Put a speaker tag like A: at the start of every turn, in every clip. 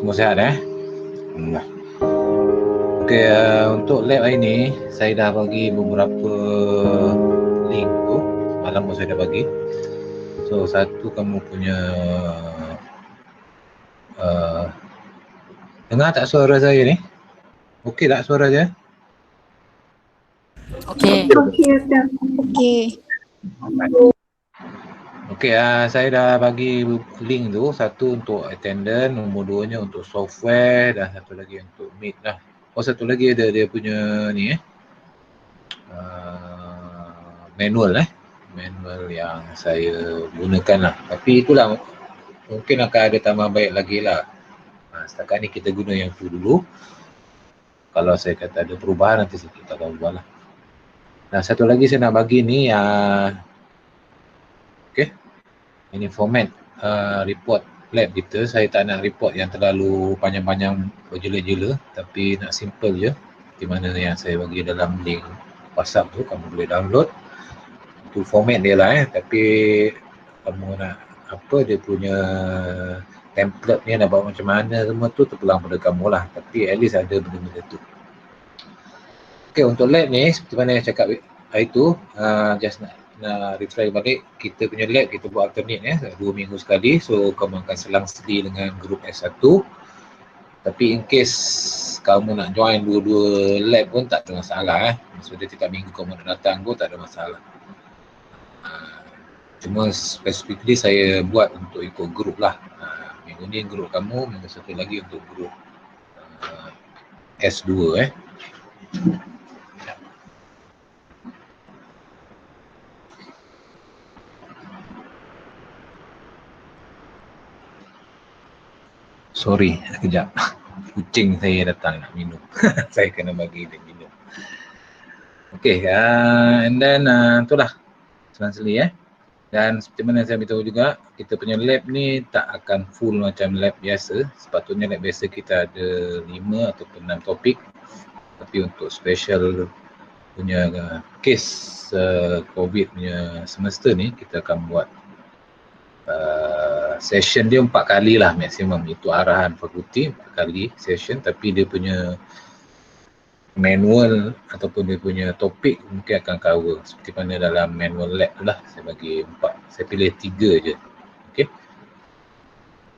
A: Semua sihat Alhamdulillah. Okey, untuk lab hari ni saya dah bagi beberapa link tu. Malam pun saya dah bagi. So satu kamu punya dengar tak suara saya ni? Okey tak suara dia?
B: Okey.
C: Okey.
A: Okey, saya dah bagi link tu. Satu untuk attendance, nombor duanya untuk software dan satu lagi untuk meet lah. Oh, satu lagi ada dia punya ni manual manual yang saya gunakan lah. Tapi itulah mungkin akan ada tambah baik lagi lah. Setakat ni kita guna yang tu dulu. Kalau saya kata ada perubahan nanti kita akan ubah lah. Nah, satu lagi saya nak bagi ni okey. Ini format report lab kita. Saya tak nak report yang terlalu panjang-panjang berjela-jela, tapi nak simple je. Di mana yang saya bagi dalam link WhatsApp tu, kamu boleh download. Tu format dia lah tapi kamu nak apa dia punya template ni nak buat macam mana semua tu terpulang pada kamu lah. Tapi at least ada benda-benda tu. Okey, untuk lab ni seperti mana yang cakap hari tu, just nak retry balik, kita punya lab kita buat alternate 2 minggu sekali. So kamu akan selang sedi dengan grup S1. Tapi in case kamu nak join dua-dua lab pun tak ada masalah Maksudnya tiap minggu kamu nak datang pun tak ada masalah. Cuma specifically saya buat untuk ikut grup lah. Minggu ni grup kamu, minggu satu lagi untuk grup S2 Sorry, sekejap. Kucing saya datang nak minum. Saya kena bagi dia minum. Okey, and then itulah selang-seli Dan seperti mana saya beritahu juga, kita punya lab ni tak akan full macam lab biasa. Sepatutnya lab biasa kita ada 5 ataupun 6 topik. Tapi untuk special punya case COVID punya semester ni, kita akan buat session dia 4 kali lah maksimum. Itu arahan fakulti 4 kali session, tapi dia punya manual ataupun dia punya topik mungkin akan cover seperti mana dalam manual lab tu lah. Saya bagi 4, saya pilih 3 je. Okey,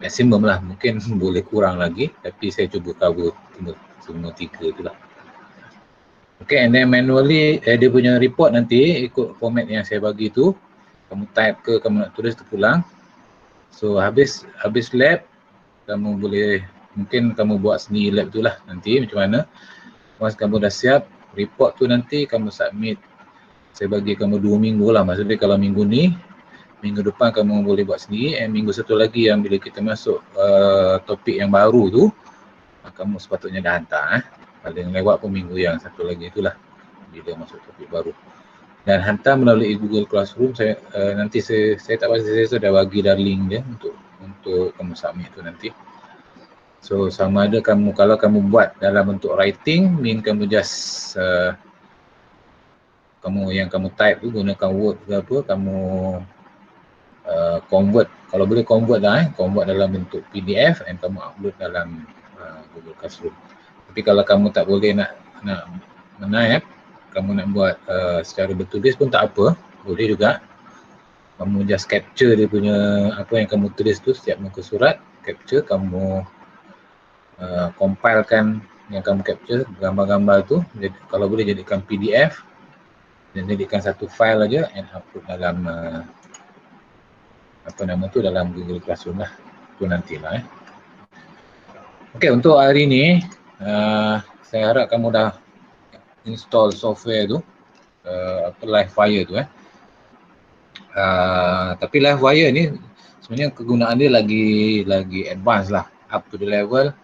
A: maksimum lah, mungkin boleh kurang lagi tapi saya cuba cover semua 3 tu lah. Okey, and then manually dia punya report nanti ikut format yang saya bagi tu. Kamu type ke kamu nak tulis terpulang. So habis lab kamu boleh, mungkin kamu buat sendiri lab tu lah nanti macam mana. Once kamu dah siap, report tu nanti kamu submit. Saya bagi kamu 2 minggu lah. Maksudnya kalau minggu ni, minggu depan kamu boleh buat sendiri. And minggu satu lagi yang bila kita masuk topik yang baru tu, kamu sepatutnya dah hantar Paling lewat pun minggu yang satu lagi itulah bila masuk topik baru. Dan hantar melalui Google Classroom. Nanti saya tak pasti, saya dah bagi dah link dia untuk kamu submit tu nanti. So sama ada kamu, kalau kamu buat dalam bentuk writing, mean kamu just kamu yang kamu type tu gunakan Word ke apa, kamu convert, kalau boleh convert lah convert dalam bentuk PDF dan kamu upload dalam Google Classroom. Tapi kalau kamu tak boleh nak menaip, kamu nak buat secara bertulis pun tak apa, boleh juga. Kamu just capture dia punya apa yang kamu tulis tu, setiap muka surat, capture, kamu compilekan yang kamu capture, gambar-gambar tu, kalau boleh jadikan PDF dan jadikan satu file aja and upload dalam dalam Google Classroom lah. Tu nantilah Okey, untuk hari ni saya harap kamu dah install software tu, Livewire tu tapi Livewire ni sebenarnya kegunaan dia lagi advance lah, up to the level.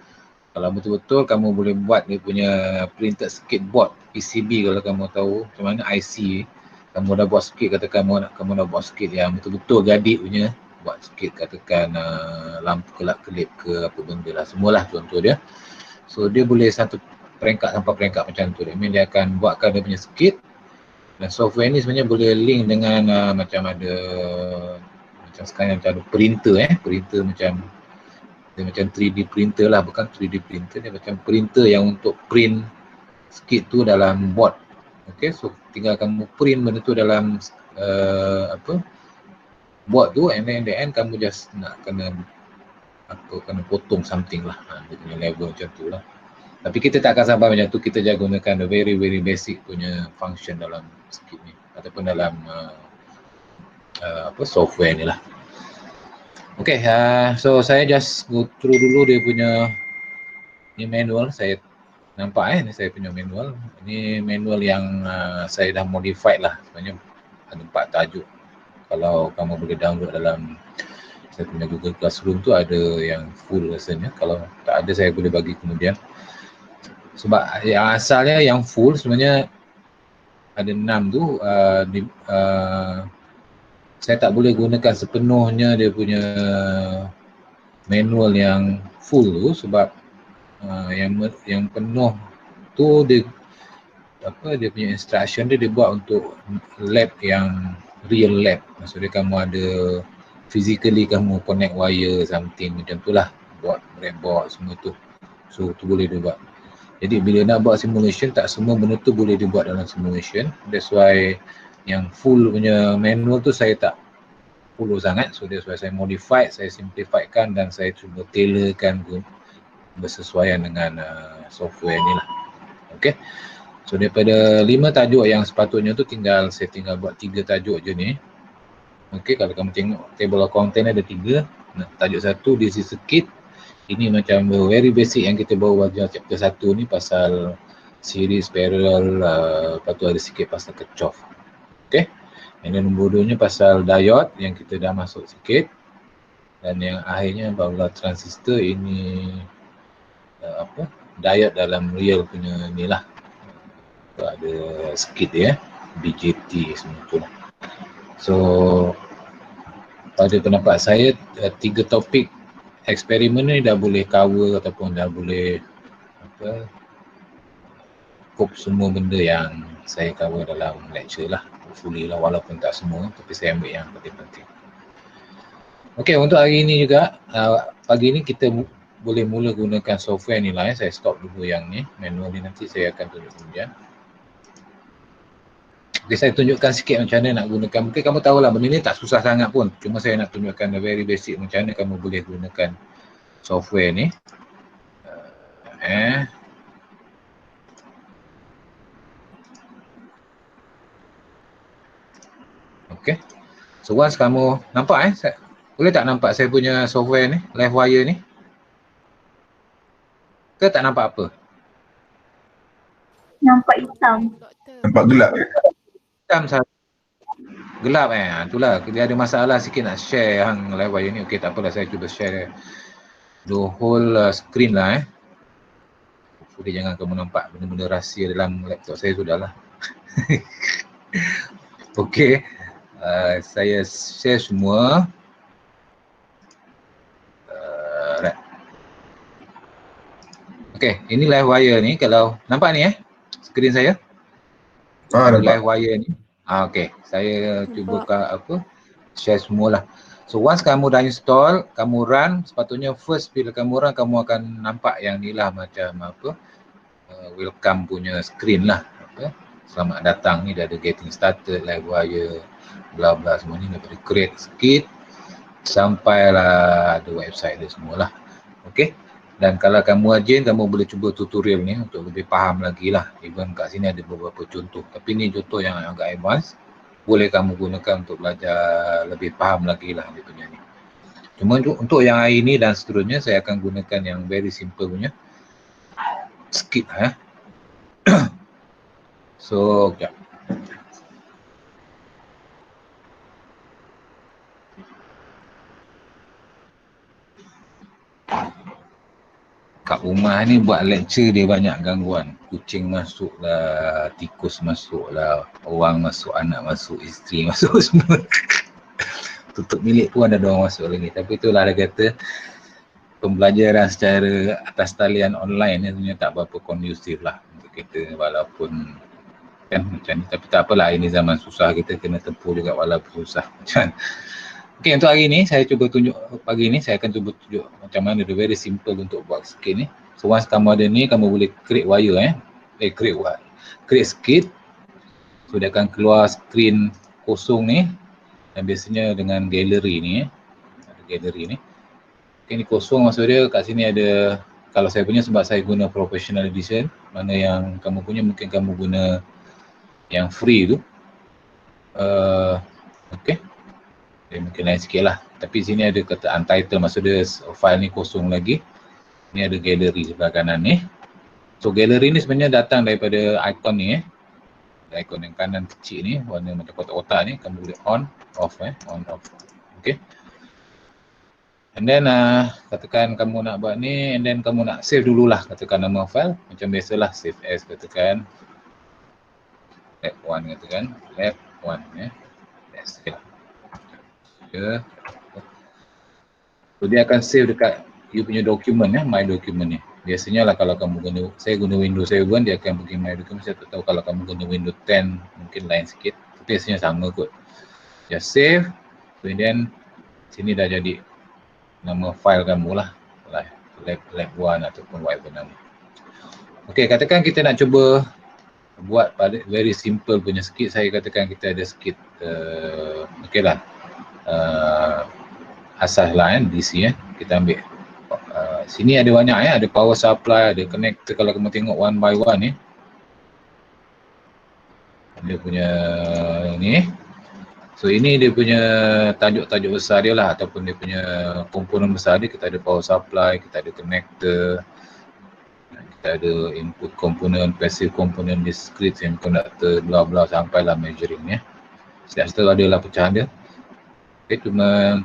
A: Kalau betul-betul kamu boleh buat dia punya printed circuit board PCB, kalau kamu tahu macam mana IC, kamu dah buat circuit, katakan kamu dah buat circuit yang betul-betul gadik punya, buat circuit katakan lampu kelap-kelip ke apa benda lah, semualah contoh dia. So dia boleh satu peringkat sampai peringkat macam tu. Dia akan buatkan dia punya circuit. Dan software ni sebenarnya boleh link dengan macam sekarang macam ada printer printer macam Dia macam 3D printer lah, bukan 3D printer, dia macam printer yang untuk print skit tu dalam board. Okay, so tinggal kamu print benda tu dalam board tu, and then in the end kamu just nak kena potong something lah. Dia punya level macam tu lah. Tapi kita tak akan sampai macam tu, kita jangan gunakan the very basic punya function dalam skit ni ataupun dalam software ni lah. Okay, so saya just go through dulu dia punya ni manual. Saya nampak ni saya punya manual. Ini manual yang saya dah modified lah. Sebenarnya ada 4 tajuk. Kalau kamu boleh download dalam saya punya Google Classroom tu, ada yang full rasanya. Kalau tak ada, saya boleh bagi kemudian. Sebab yang asalnya yang full sebenarnya ada 6 tu, saya tak boleh gunakan sepenuhnya dia punya manual yang full tu, sebab yang penuh tu dia punya instruction dia buat untuk lab yang real lab. Maksudnya kamu ada physically kamu connect wire something macam tu lah, buat breadboard semua tu. So tu boleh dia buat. Jadi bila nak buat simulation, tak semua benda tu boleh dibuat dalam simulation. That's why yang full punya manual tu saya tak follow sangat. So that's why saya modified, saya simplifiedkan dan saya cuba tailorkan bersesuaian dengan software ni lah. Okay. So daripada 5 tajuk yang sepatutnya tu, saya tinggal buat 3 tajuk je ni. Okay, kalau kamu tengok table of content ada 3. Tajuk 1, this is a kit. Ini macam very basic yang kita baru belajar chapter 1 ni, pasal series, parallel, lepas tu ada sikit pasal kecoh. Okay. And then nombor 2 nya pasal diode yang kita dah masuk sikit. Dan yang akhirnya barulah transistor. Ini diode dalam real punya ni lah. Ada sikit dia, BJT semua tu lah. So pada pendapat saya, 3 topik eksperimen ni dah boleh cover ataupun dah boleh cope semua benda yang saya cover dalam lecture lah. Hopefully lah, walaupun tak semua, tapi saya ambil yang penting-penting. Okay, untuk hari ini juga, pagi ni kita boleh mula gunakan software ni lah. Saya stop dulu yang ni, manual ni nanti saya akan tunjuk kemudian. Okay, saya tunjukkan sikit macam mana nak gunakan. Mungkin kamu tahulah benda ni tak susah sangat pun. Cuma saya nak tunjukkan the very basic macam mana kamu boleh gunakan software ni. Okay. So once kamu nampak boleh tak nampak saya punya software ni, live wire ni? Ke tak nampak apa?
C: Nampak hitam.
B: Nampak gelap.
A: Hitam sahaja. Gelap itulah dia ada masalah sikit nak share hang live wire ni. Okey, tak apalah, saya cuba share the whole screen lah Hopefully jangan kamu nampak benda-benda rahsia dalam laptop saya, sudahlah. Okey, saya share semua. Okey, ini live wire ni, kalau nampak ni screen saya.
B: Nampak.
A: Live wire ni. Okey, saya cuba share semualah. So once kamu dah install, kamu run, sepatutnya first bila kamu run, kamu akan nampak yang ni lah, macam welcome punya screen lah. Selamat datang ni, dah ada getting started, live wire, bla bla semua ni, daripada create skit sampailah ada website dia semualah. Okey. Dan kalau kamu rajin, kamu boleh cuba tutorial ni untuk lebih faham lagi lah. Even kat sini ada beberapa contoh. Tapi ni contoh yang agak advance. Boleh kamu gunakan untuk belajar lebih faham lagi lah dia punya ni. Cuma untuk yang hari ni dan seterusnya, saya akan gunakan yang very simple punya skit So, sekejap. Kat rumah ni buat lecture dia banyak gangguan. Kucing masuk lah, tikus masuk lah, orang masuk, anak masuk, isteri masuk semua. Tutup bilik pun ada orang masuk lagi. Tapi itulah dia kata, pembelajaran secara atas talian online ni sebenarnya tak berapa kondusif lah untuk kita, walaupun kan macam ni. Tapi tak apalah, ini zaman susah, kita kena tempuh juga walaupun susah. Macam Okey, untuk hari ni saya cuba tunjuk, pagi ni saya akan cuba tunjuk macam mana dia very simple untuk buat skit ni. So once kamu ada ni, kamu boleh create wire create skit. So dia akan keluar screen kosong ni, dan biasanya dengan gallery ni ada gallery ni. Okay, ni kosong maksud dia kat sini ada, kalau saya punya sebab saya guna professional edition, mana yang kamu punya mungkin kamu guna yang free tu. Okay. Dia mungkin lain sikit lah. Tapi sini ada kata untitled, maksud dia file ni kosong lagi. Ni ada gallery sebelah kanan ni. So gallery ni sebenarnya datang daripada icon ni icon yang kanan kecil ni, warna macam kotak-kotak ni, kamu boleh on, off on, off. Okay. And then katakan kamu nak buat ni, and then kamu nak save dululah, katakan nama file. Macam biasalah, save as, katakan lab 1, katakan lab 1 Yes, okay lah. So dia akan save dekat you punya dokumen my document ni. Biasanya lah kalau kamu guna, saya guna Windows 7, dia akan pergi my document. Saya tak tahu kalau kamu guna Windows 10 mungkin lain sikit, tapi biasanya sama kot. Just save, so then sini dah jadi nama file kamu lah, lab 1 ataupun whatever nama. Okay, katakan kita nak cuba buat very simple punya skit. Saya katakan kita ada skit okay lah, asas lah DC kita ambil. Sini ada banyak ada power supply, ada connector. Kalau kamu tengok one by one ni, dia punya ni. So ini dia punya tajuk-tajuk besar dia lah, ataupun dia punya komponen besar dia. Kita ada power supply, kita ada connector, kita ada input komponen, passive komponen, discrete, semiconductor, bla bla sampailah measuring Setiap adalah pecahan dia. Okay, cuma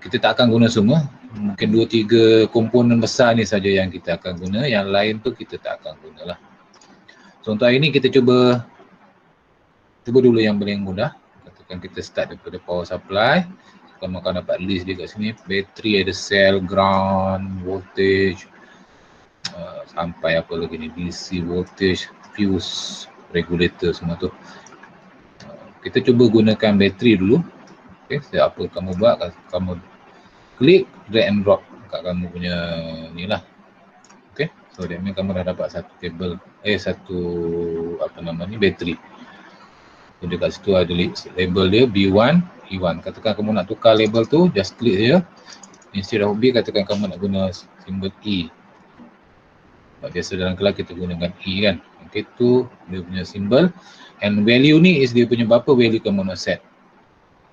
A: kita tak akan guna semua. Mungkin 2-3 komponen besar ni saja yang kita akan guna, yang lain tu kita tak akan gunalah. So untuk hari ni kita cuba dulu yang paling mudah. Katakan kita start daripada power supply. Kamu akan dapat list dia kat sini. Battery ada cell, ground, voltage, sampai apa lagi ni, DC, voltage, fuse, regulator, semua tu. Kita cuba gunakan battery dulu. Okay, apa kamu buat, kamu klik drag and drop kat kamu punya ni lah. Okay, so that means kamu dah dapat satu kabel, satu apa nama ni, battery. So dekat situ ada label dia B1, E1. Katakan kamu nak tukar label tu, just klik je. Instead of B, katakan kamu nak guna simbol E. Sebab biasa dalam kelas kita gunakan E kan. Okay, tu dia punya simbol. And value ni is dia punya berapa value kamu nak set.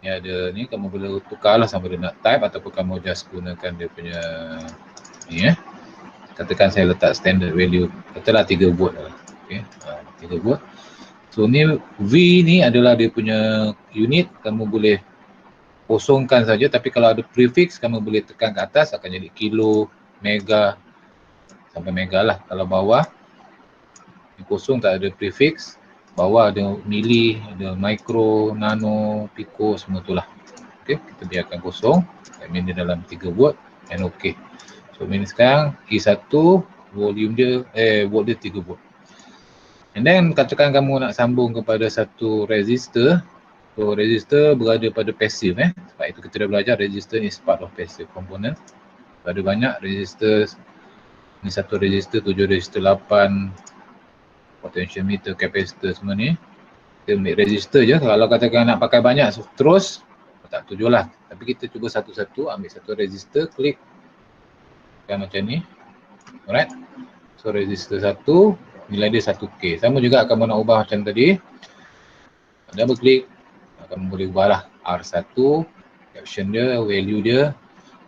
A: Ni ada ni, kamu boleh tukar lah sama ada nak type ataupun kamu just gunakan dia punya ni Katakan saya letak standard value, katalah 3 volt lah. Okay, 3 volt. So ni V ni adalah dia punya unit, kamu boleh kosongkan saja, tapi kalau ada prefix kamu boleh tekan ke atas akan jadi kilo, mega sampai mega lah. Kalau bawah ni kosong, tak ada prefix. Bawah ada mili, ada micro, nano, pico, semua tu lah. Okay, kita biarkan kosong. That means dia dalam 3 volt and okay. So ini sekarang E1 volume dia, volt dia 3 volt. And then katakan kamu nak sambung kepada satu resistor. So resistor berada pada passive sebab itu kita dah belajar resistor is part of passive component. So, ada banyak resistor. Ni satu resistor, 7 resistor, 8 potential meter, capacitor, semua ni. Kita ambil resistor je. Kalau katakan nak pakai banyak terus, tak tujuh lah. Tapi kita cuba satu-satu, ambil satu resistor, klik kan macam ni. Alright. So resistor 1, nilai dia 1K. Sama juga kamu nak ubah macam tadi. Double klik, kamu boleh ubah lah. R1, caption dia, value dia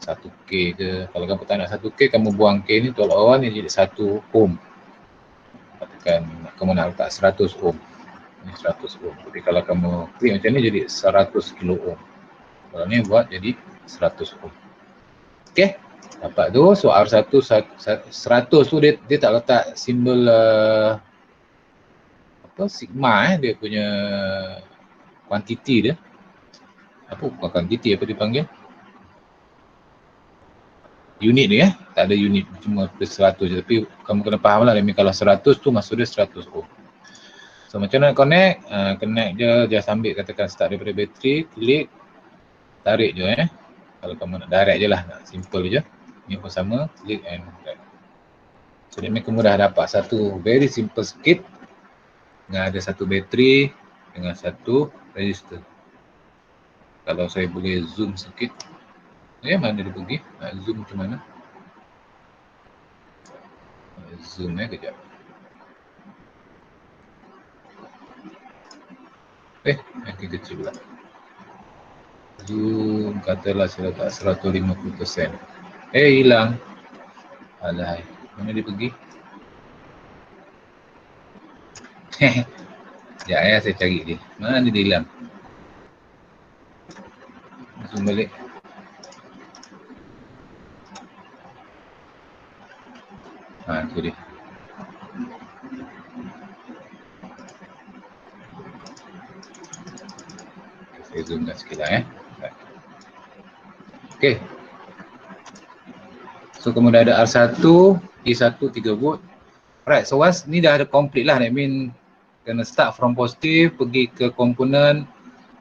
A: 1K ke. Kalau kamu tak nak 1K, kamu buang K ni, tolak bawah ni jadi 1 ohm. Katakan kamu nak letak 100 ohm. Ni 100 ohm. Jadi kalau kamu klik macam ni jadi 100 kilo ohm. Kalau ni buat jadi 100 ohm. Okay, dapat tu. So R1 100 tu dia tak letak simbol sigma dia punya kuantiti dia. Apa bukan kuantiti, apa dipanggil? Unit dia tak ada unit, cuma plus 100 je. Tapi kamu kena faham lah, kalau 100 tu maksud dia 100 ohm. So macam mana connect? Connect je, just ambil katakan start daripada bateri, klik. tarik je Kalau kamu nak direct je lah, nak simple je. Ni pun sama, click and drag. So dia kamu dah dapat satu very simple skit dengan ada satu bateri dengan satu resistor. Kalau saya boleh zoom sikit. Mana dia pergi? Nak zoom ke mana? Zoom kejap. Makin kecil pula. Zoom katalah saya letak 150%. Hilang. Alahai, mana dia pergi? Sekejap saya cari dia. Mana dia hilang? Zoom balik. Tu dia. Saya zoomkan sikit lah Okay. So kemudian ada R1, E1 3 volt. Alright, so once ni dah ada complete lah. That mean kena start from positive, pergi ke komponen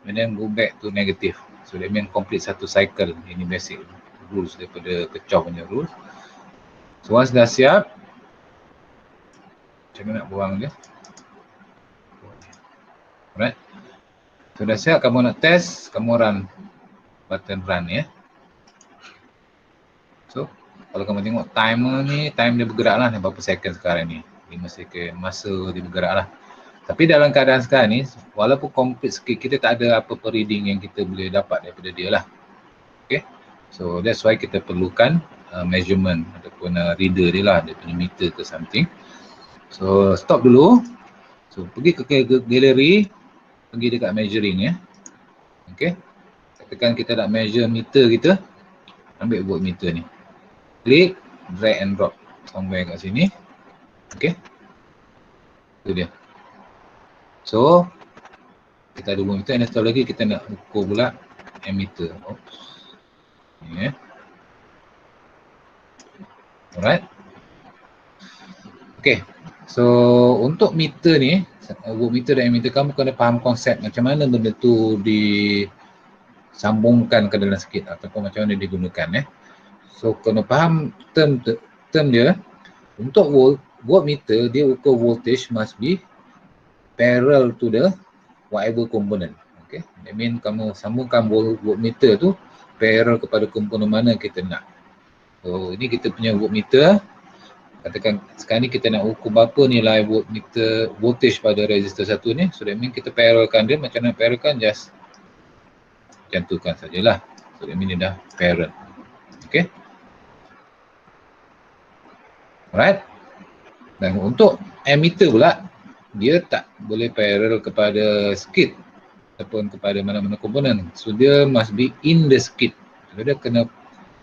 A: and then go back to negative. So that mean complete satu cycle. Ini basic rules daripada Kirchhoff punya rules. So once dah siap, macam mana nak buang dia? Alright. So dah siap, kamu nak test, kamu run button run So kalau kamu tengok timer ni, time dia bergerak lah berapa second sekarang ni. 5 second, masa dia bergerak lah. Tapi dalam keadaan sekarang ni, walaupun complete sikit, kita tak ada apa-apa reading yang kita boleh dapat daripada dia lah. Okay. So that's why kita perlukan measurement ataupun reader dia lah, dia punya meter ke something. So stop dulu. So pergi ke gallery, pergi dekat measuring Okay. Katakan kita nak measure meter kita, ambil voltmeter ni. Klik, drag and drop somewhere kat sini. Okay. Itu dia. So kita ada voltmeter, and satu lagi kita nak ukur pula ammeter. Oops. Ni Alright. Okay. So untuk meter ni, voltmeter dan ammeter, kamu kena faham konsep macam mana benda tu disambungkan ke dalam skit ataupun macam mana digunakan So kena faham term dia. Untuk voltmeter, dia ukur voltage must be parallel to the whatever component. Okay. That mean kamu sambungkan voltmeter tu parallel kepada komponen mana kita nak. So ini kita punya voltmeter. Katakan sekarang ni kita nak ukur berapa nilai voltmeter voltage pada resistor satu ni. So that mean kita parallelkan dia. Macam mana parallelkan, just cantumkan sajalah. So that mean dia dah parallel. Okay. Alright. Dan untuk ammeter pula, dia tak boleh parallel kepada skit ataupun kepada mana-mana komponen. So dia must be in the skit. So dia kena,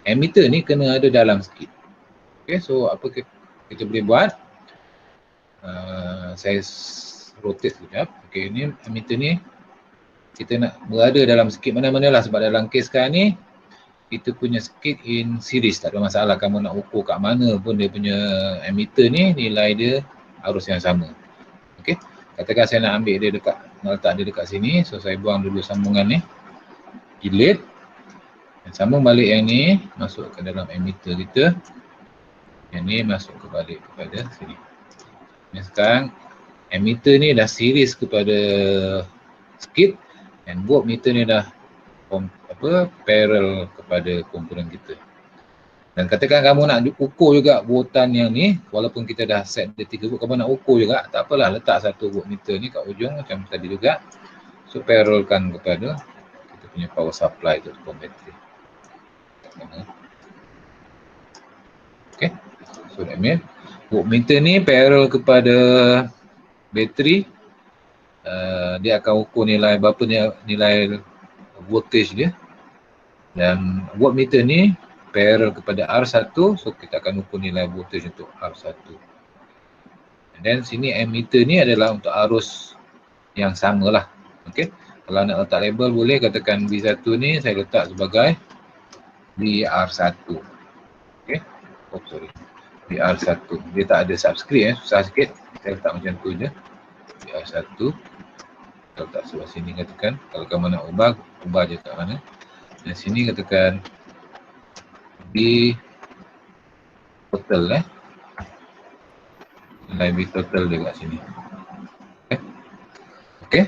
A: ammeter ni kena ada dalam skit. Okay, so apa kita boleh buat? Saya rotate sekejap. Okay, ni ammeter ni kita nak berada dalam skit mana-mana lah, sebab dalam case sekarang ni kita punya skit in series, tak ada masalah. Kamu nak ukur kat mana pun dia punya ammeter ni, nilai dia arus yang sama. Okay, katakan saya nak ambil dia dekat, nak letak dia dekat sini. So saya buang dulu sambungan ni, delete, dan sambung balik yang ni masuk ke dalam ammeter kita. Yang ni masuk balik kepada sini. Ni sekarang ammeter ni dah series kepada skit, dan voltmeter ni dah parallel kepada komponen kita. Dan katakan kamu nak ukur juga voltan yang ni, walaupun kita dah set dia 3 volt, kamu nak ukur juga, tak apalah, letak satu voltmeter ni kat ujung macam tadi juga. So parallelkan kepada kita punya power supply tu, bateri. Okay. So that means voltmeter ni parallel kepada bateri. Dia akan ukur nilai berapa nilai voltage dia. Dan voltmeter ni parallel kepada R1, so kita akan ukur nilai voltage untuk R1. Dan sini ammeter ni adalah untuk arus yang sama lah. Okay. Kalau nak letak label boleh, katakan B1 ni saya letak sebagai BR1. Okay. Oh sorry. BR1. Dia tak ada subscript susah sikit. Saya letak macam tu je. BR1. Kita letak sebelah sini katakan. Kalau kamu nak ubah je kat mana. Dan sini katakan B total nilai B total dia kat sini. Okay.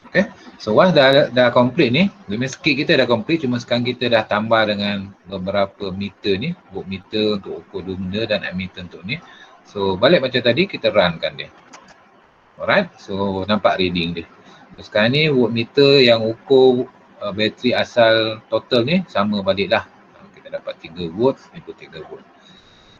A: Okay. So once dah complete ni, limit skip kita dah complete, cuma sekarang kita dah tambah dengan beberapa meter ni, voltmeter untuk ukur dua benda dan ammeter untuk ni. So balik macam tadi, kita runkan dia. Alright, so nampak reading dia. So, sekarang ni voltmeter yang ukur bateri asal total ni sama balik lah. Kita dapat 3 volt, ikut 3 volt.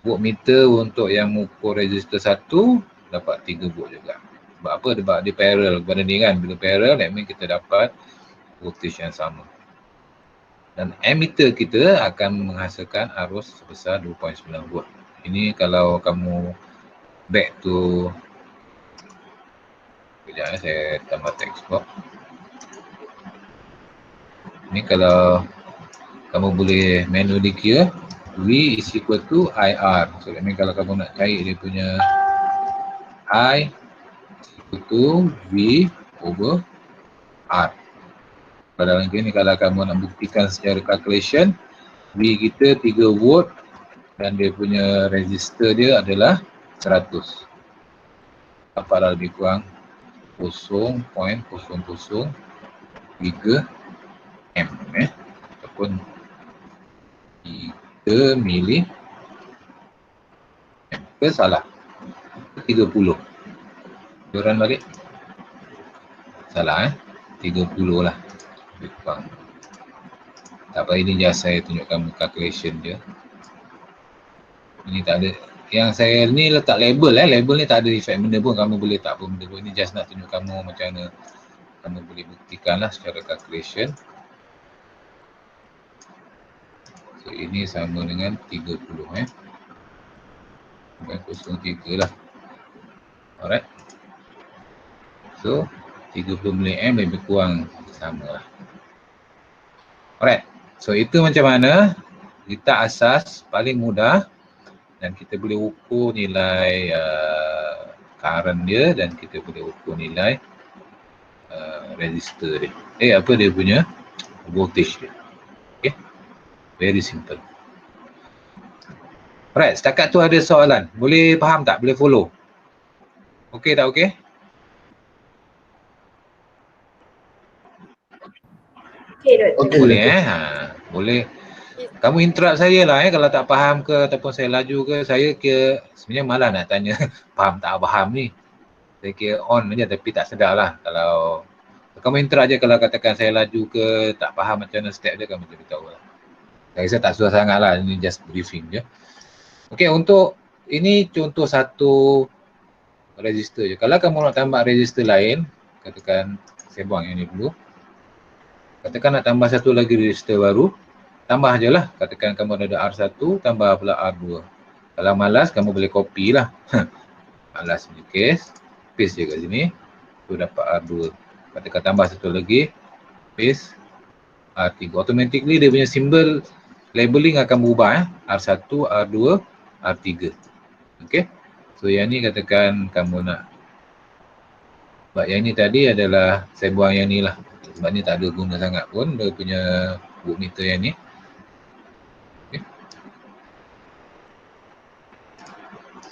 A: Voltmeter untuk yang ukur resistor 1 dapat 3 volt juga. Sebab apa? Sebab dia parallel kepada ni kan. Bila parallel, that means kita dapat voltage yang sama. Dan ammeter kita akan menghasilkan arus sebesar 2.9 volt. Ini kalau kamu back to, sekejap saya tambah text box. Ini kalau kamu boleh manually kira, V is equal to IR. So that means kalau kamu nak cari dia punya I equal to V over R. Pada dalam ni kalau kamu nak buktikan secara calculation, V kita 3 volt dan dia punya resistor dia adalah 100. Dapatlah lebih kurang 0.003 M ataupun 3 mili ampere, salah 30. Joran balik, salah 30 lah lebih kurang. Tak apa, ini just saya tunjuk kamu calculation dia. Ini tak ada, yang saya ni letak label label ni tak ada efek benda pun, kamu boleh tak apa benda pun. Ini just nak tunjuk kamu macam mana kamu boleh buktikan lah secara calculation. So ini sama dengan 30 bukan 0.03 lah. Alright. So 30 mA lebih kurang sama lah. Alright. So itu macam mana kita asas paling mudah dan kita boleh ukur nilai current dia dan kita boleh ukur nilai resistor dia. Apa dia punya voltage dia. Okay. Very simple. Alright, setakat tu ada soalan. Boleh faham tak? Boleh follow? Okey tak okey?
C: Okey, Doktor.
A: Boleh boleh. Kamu interrupt saya lah kalau tak faham ke ataupun saya laju ke. Saya kira sebenarnya malah nak tanya faham tak faham ni. Saya kira on aja tapi tak sedar lah. Kalau kamu interrupt je kalau katakan saya laju ke tak faham macam mana step dia, kamu beritahu lah. Saya rasa tak susah sangat lah, ini just briefing je. Okey, untuk ini contoh satu resistor je. Kalau kamu nak tambah resistor lain, katakan saya buang yang ni dulu. Katakan nak tambah satu lagi resistor baru, tambah je lah. Katakan kamu ada R1, tambah pula R2. Kalau malas, kamu boleh copy lah. Malas punya case, paste je kat sini. Tu dapat R2. Katakan tambah satu lagi, paste R3. Automatically dia punya simbol labeling akan berubah R1, R2, R3. Okay. So yang ni katakan kamu nak. Sebab yang ni tadi adalah, saya buang yang ni lah. Sebab ni tak ada guna sangat pun, dia punya voltmeter yang ni. Okay.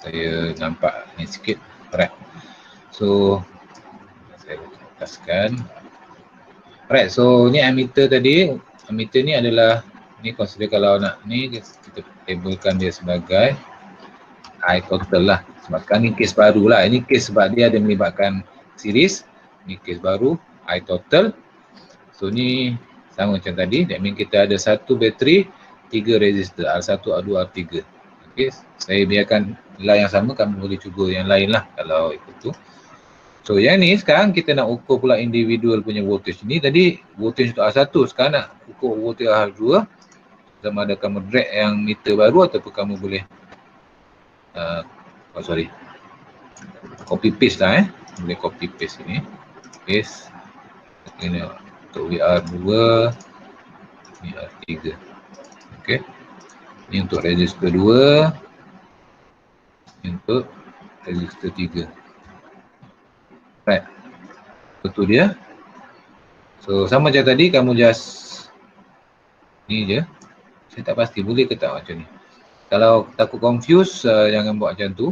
A: Saya nampak ni sikit. Alright. So, saya lepaskan. Alright, so ni ammeter tadi. Ammeter ni adalah, ni consider kalau nak ni, kita labelkan dia sebagai I total lah. Sebab sekarang ni case baru lah. Ini case sebab dia ada melibatkan series. Ni case baru, I total. So ni sama macam tadi. That means kita ada satu bateri, 3 resistor, R1, R2, R3. Okay, saya biarkan nilai yang sama, kamu boleh cuba yang lain lah kalau ikut tu. So yang ni sekarang kita nak ukur pula individual punya voltage. Ni tadi voltage untuk R1, sekarang nak ukur voltage R2. Sama ada kamu drag yang meter baru ataupun kamu boleh copy paste lah boleh copy paste ini. Paste. Ini untuk VR2, VR3. Okey. Ini untuk resistor 2. Ini untuk resistor 3. Right. Betul dia. So sama macam tadi, kamu just ni je. Saya tak pasti boleh ke tak macam ni. Kalau takut confuse, jangan buat macam tu.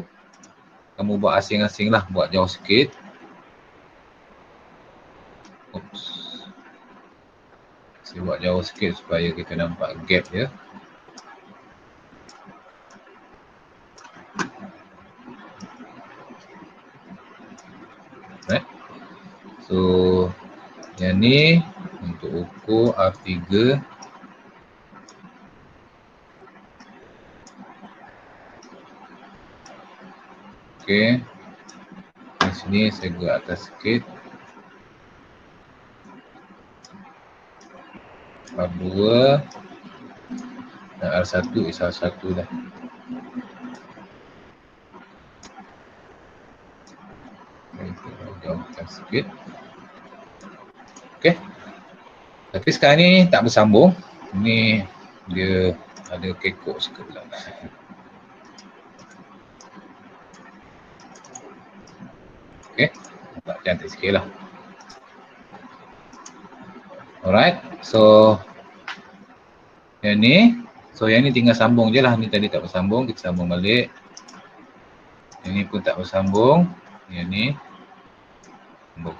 A: Kamu buat asing-asing lah, buat jauh sikit. Oops. Saya buat jauh sikit supaya kita nampak gap dia. Right. So yang ni untuk ukur R3. Okey. Di sini saya gerak atas sikit. R2 dan R1 is R1 dah. Jauhkan sikit. Okey. Tapi sekarang ni tak bersambung. Ni dia ada kekok sikit lah. Okey. Nampak cantik sikit lah. Alright. So yang ni. So yang ni tinggal sambung je lah. Ni tadi tak bersambung. Kita sambung balik. Yang ni pun tak bersambung. Yang ni sambung.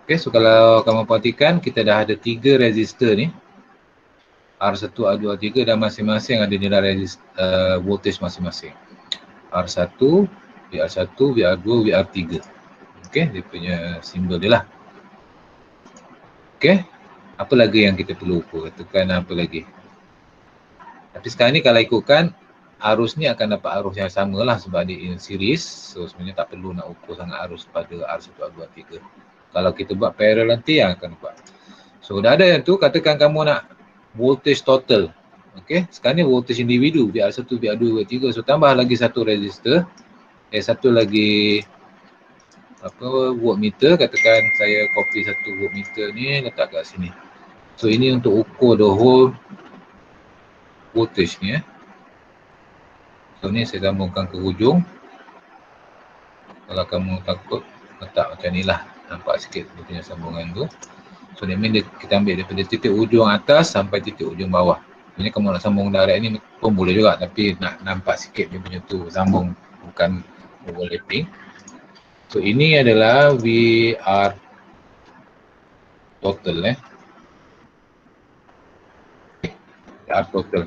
A: Okay, so kalau kamu perhatikan, kita dah ada 3 resistor ni. R1, R2, R3 dan masing-masing ada nilai voltage masing-masing. R1, VR1, VR2, VR3. Okay, dia punya simbol dia lah. Okay, apa lagi yang kita perlu ukur? Katakan apa lagi? Tapi sekarang ni kalau ikutkan, arus ni akan dapat arus yang sama lah sebab dia in series. So sebenarnya tak perlu nak ukur sangat arus pada R1, R2, R3. Kalau kita buat parallel nanti yang akan buat. So dah ada yang tu, katakan kamu nak voltage total. Okey, sekarang ni voltage individu VR1, VR2, VR3. So tambah lagi satu resistor. Satu lagi voltmeter. Katakan saya copy satu voltmeter ni letak kat sini. So ini untuk ukur the whole voltage ni. So ni saya sambungkan ke hujung. Kalau kamu takut letak macam ni lah. Nampak sikit dia punya sambungan tu. So that means kita ambil daripada titik ujung atas sampai titik ujung bawah. Sebenarnya kamu nak sambung direct ni pun boleh juga, tapi nak nampak sikit dia punya tu sambung, bukan overlapping. So ini adalah VR total VR total.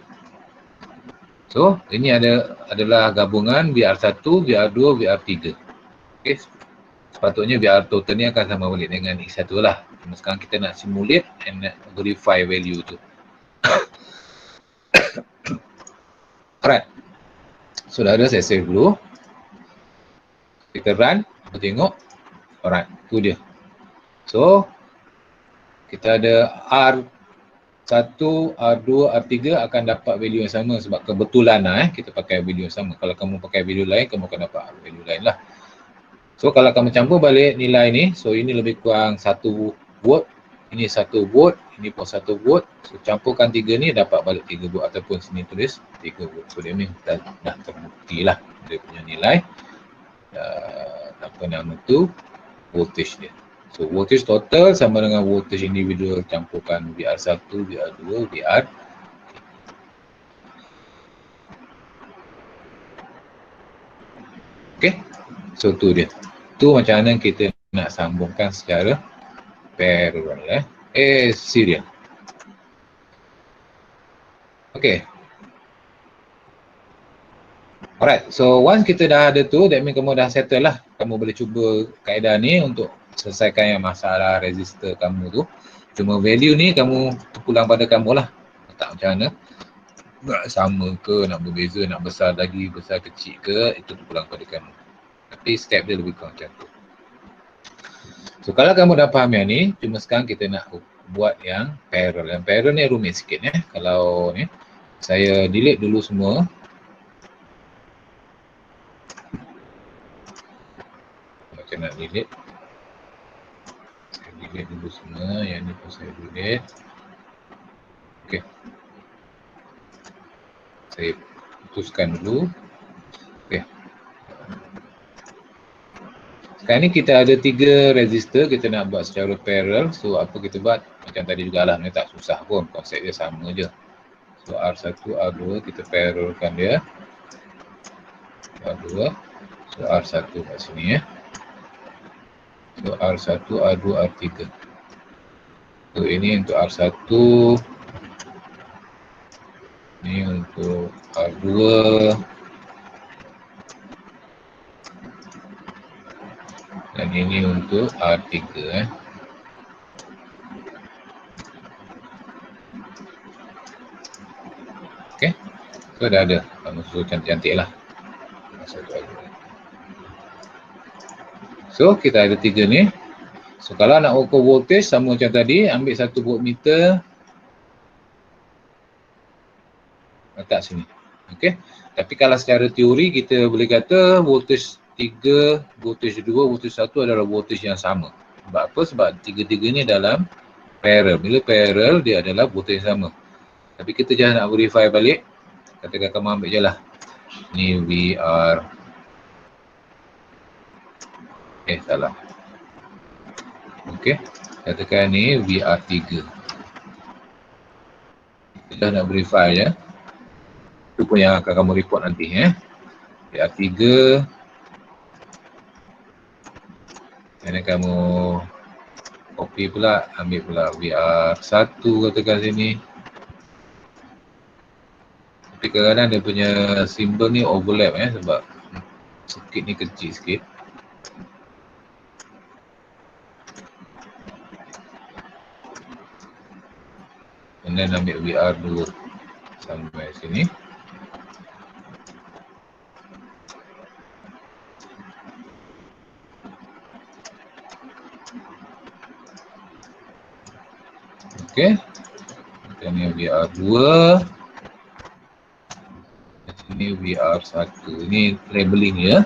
A: So ini adalah gabungan VR1, VR2, VR3. Okay. Sepatutnya VR total ni akan sama balik dengan X1 lah. Cuma sekarang kita nak simulate and nak verify value tu. Alright. So dah ada, saya save dulu. Kita run, kita tengok. Alright, tu dia. So kita ada R1, R2, R3 akan dapat value yang sama sebab kebetulan lah kita pakai value yang sama. Kalau kamu pakai value lain, kamu akan dapat value lain lah. So kalau kamu campur balik nilai ni, so ini lebih kurang 1 volt, ini 1 volt, ini pun 1 volt. So campurkan 3 ni dapat balik 3 volt ataupun sini tulis 3 volt. So dia ni dah terbukti lah dia punya nilai apa nama tu, voltage dia. So voltage total sama dengan voltage individual campurkan VR1, VR2, VR. Okay, so tu dia. Tu macam mana kita nak sambungkan secara parallel serial. Okay. Alright, so once kita dah ada tu, that means kamu dah settle lah. Kamu boleh cuba kaedah ni untuk selesaikan yang masalah resistor kamu tu. Cuma value ni kamu terpulang pada kamu lah. Tak macam mana. Nak sama ke, nak berbeza, nak besar lagi, besar kecil ke, itu terpulang pada kamu. Tapi step dia lebih kurang macam tu. So kalau kamu dah faham yang ni, cuma sekarang kita nak buat yang parallel. Yang parallel ni rumit sikit Kalau ni, saya delete dulu semua. Macam nak delete. Saya delete dulu semua, yang ni pun saya delete. Okay. Saya putuskan dulu. Okay. Sekarang ni kita ada 3 resistor, kita nak buat secara parallel. So apa kita buat? Macam tadi jugalah, ni tak susah pun, konsep dia sama je. So R1, R2 kita parallelkan dia. R2, so R1 kat sini ya. So R1, R2, R3. So ini untuk R1, ini untuk R2, dan ini untuk R3 Okay, so dah ada. Kamu susun cantik-cantik lah. So kita ada 3 ni. So kalau nak ukur voltage sama macam tadi, ambil 1 voltmeter, letak sini. Okay. Tapi kalau secara teori kita boleh kata voltage 3, voltage 2, voltage 1 adalah voltage yang sama. Sebab apa? Sebab 3-3 ni dalam parallel. Bila parallel dia adalah voltage yang sama. Tapi kita jangan nak verify balik. Katakan kamu ambil je lah. Ni VR. Salah. Okay. Katakan ni VR3. Kita dah nak verify ya. Itu pun yang akan kamu report nanti VR3. Dan kamu copy pula, ambil pula VR1 katakan sini. Tapi kadang-kadang dia punya simbol ni overlap sebab circuit ni kecil sikit. Dan ambil VR2 sampai sini. Okey. Dan ni VR2. Ini VR1. Ini labeling ya.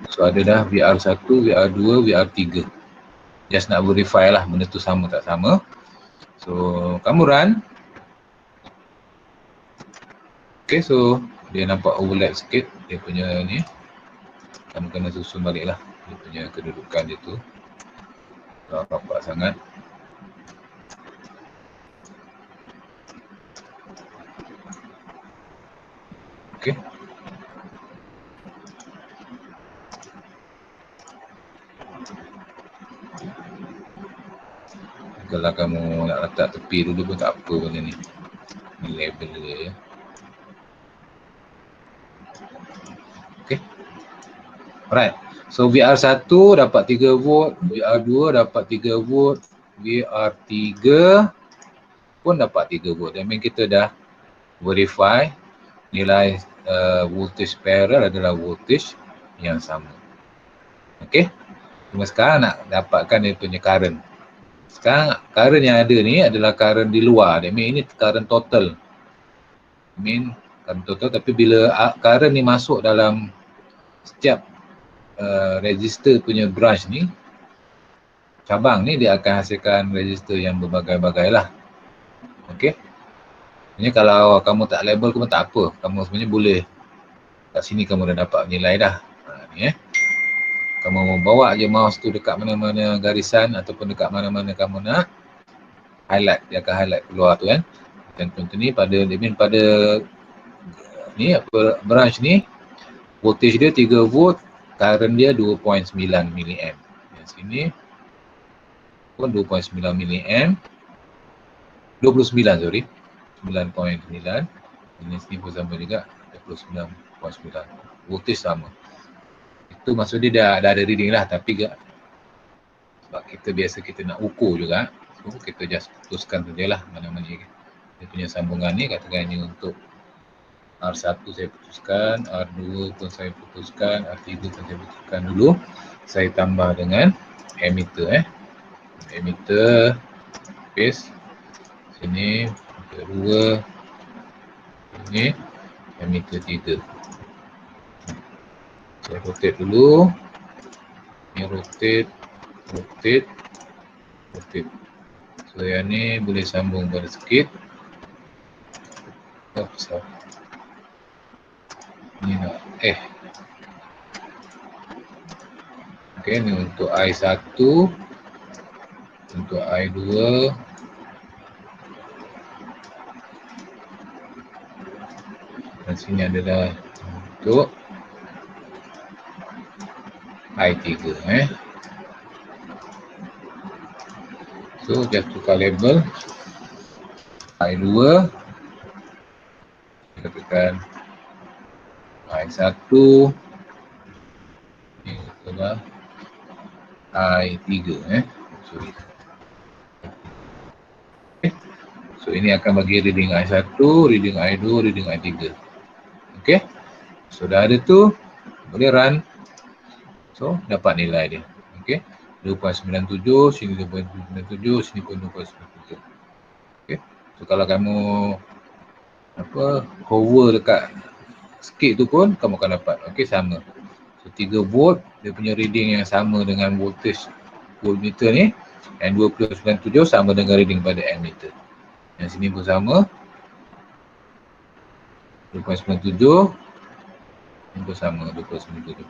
A: So ada dah VR1, VR2, VR3. Just nak verify lah benda tu sama tak sama. So kamu run. Okay, so dia nampak overlap sikit dia punya ni. Kamu kena susun balik lah dia punya kedudukan dia tu. Tak rapat sangat. Okay. Kalau kamu nak letak tepi dulu pun tak apa benda ni. Ni label dia ya. Okay. Alright. So VR1 dapat 3 volt, VR2 dapat 3 volt, VR3 pun dapat 3 volt. That means kita dah verify nilai voltage parallel adalah voltage yang sama. Okay. Cuma sekarang nak dapatkan dia punya current. Sekarang current yang ada ni adalah current di luar. That means ini current total. Current total, tapi bila current ni masuk dalam setiap resistor punya branch ni, cabang ni dia akan hasilkan resistor yang berbagai-bagai lah. Okay. Ini kalau kamu tak label pun tak apa. Kamu sebenarnya boleh kat sini kamu dah dapat nilai dah. Ni kamu mau bawa je mouse tu dekat mana-mana garisan ataupun dekat mana-mana kamu nak highlight, dia akan highlight keluar tu kan. Dan contoh ni pada ni apa branch ni voltage dia 3 volt, current dia 2.9 mA. Yang sini pun 2.9 mA. 29 sorry. 9.9. Ini sini pun sama juga 29.9. Voltage sama. Itu maksud dia dah ada reading lah, tapi sebab kita nak ukur juga, so kita just putuskan sajalah mana-mana dia punya sambungan ni. Katakan ini untuk R1 saya putuskan, R2 pun saya putuskan, R3 pun saya putuskan dulu. Saya tambah dengan emitter emitter paste sini, emitter 2, ini emitter 3. Saya rotate dulu. Ni rotate. So yang ni boleh sambung pada sikit. Ni nak Okey, ni untuk I1, untuk I2, dan sini adalah untuk I3 So just tukar label I2, katakan I1, ini adalah I3 sorry. Okay. So ini akan bagi reading I1, reading I2, reading I3. Okey. So dah ada tu, boleh run. So dapat nilai dia. Okey. 2.97, sini 2.97, sini pun 2.97. Okey. So kalau kamu hover dekat skip tu pun kamu akan dapat. Okey, sama. So 3 volt dia punya reading yang sama dengan voltage voltmeter ni, and 2.97 sama dengan reading pada ammeter. Yang sini pun sama. 2.97 ini pun sama 2.97.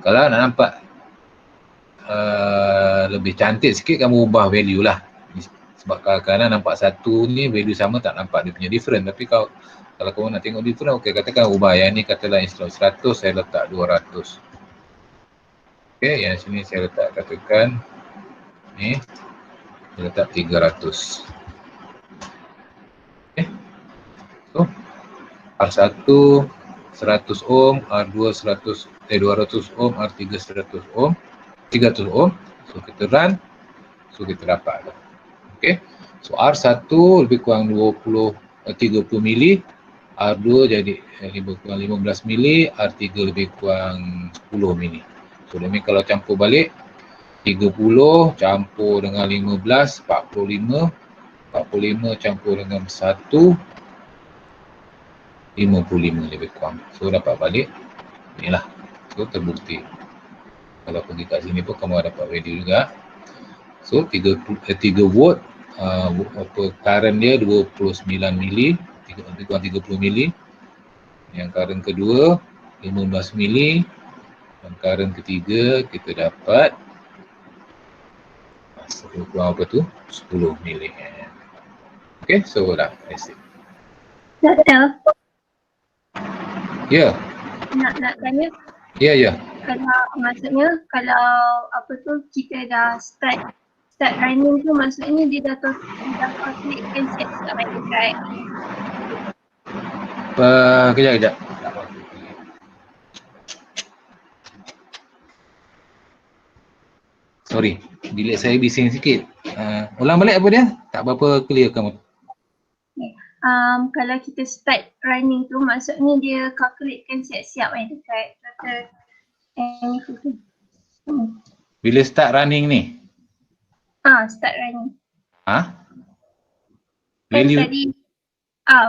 A: Kalau nak nampak lebih cantik sikit, kamu ubah value lah. Sebab kadang-kadang nampak satu ni value sama tak nampak dia punya different. Tapi kalau kamu nak tengok different, okey, katakan ubah. Yang ni katalah instead 100 saya letak 200. Okey, yang sini saya letak katakan ni saya letak 300. Okey. So R1 100 ohm, R2 200 ohm, R3 100 ohm, 300 ohm. So kita run, so kita dapat lah. Okey. So R1 lebih kurang 30 mili, R2 jadi lebih kurang 15 mili, R3 lebih kurang 10 mili. So demi kalau campur balik 30 campur dengan 15, 45 campur dengan 1, 55 lebih kurang. So dapat balik inilah. So terbukti. Kalau pergi kat sini pun kamu dapat value juga. So 3 volt current dia 29 mili, lebih kurang 30 mili. Yang current kedua 15 mili. Dan current ketiga kita dapat lebih kurang 10 mili. Okay, so dah basic.
C: Doktor,
A: Ya.
C: nak tanya.
A: Ya.
C: Kalau maksudnya kalau kita dah start running tu, maksudnya dia dah calculatekan siap-siap right?
A: Kejap. Sorry, bilik saya bising sikit. Ulang balik apa dia? Tak berapa clear kamu.
C: Kalau kita start running tu, maksudnya dia calculatekan siap-siap dekat total energy tu.
A: Bila start running ni?
C: Start running.
A: Value
C: Tadi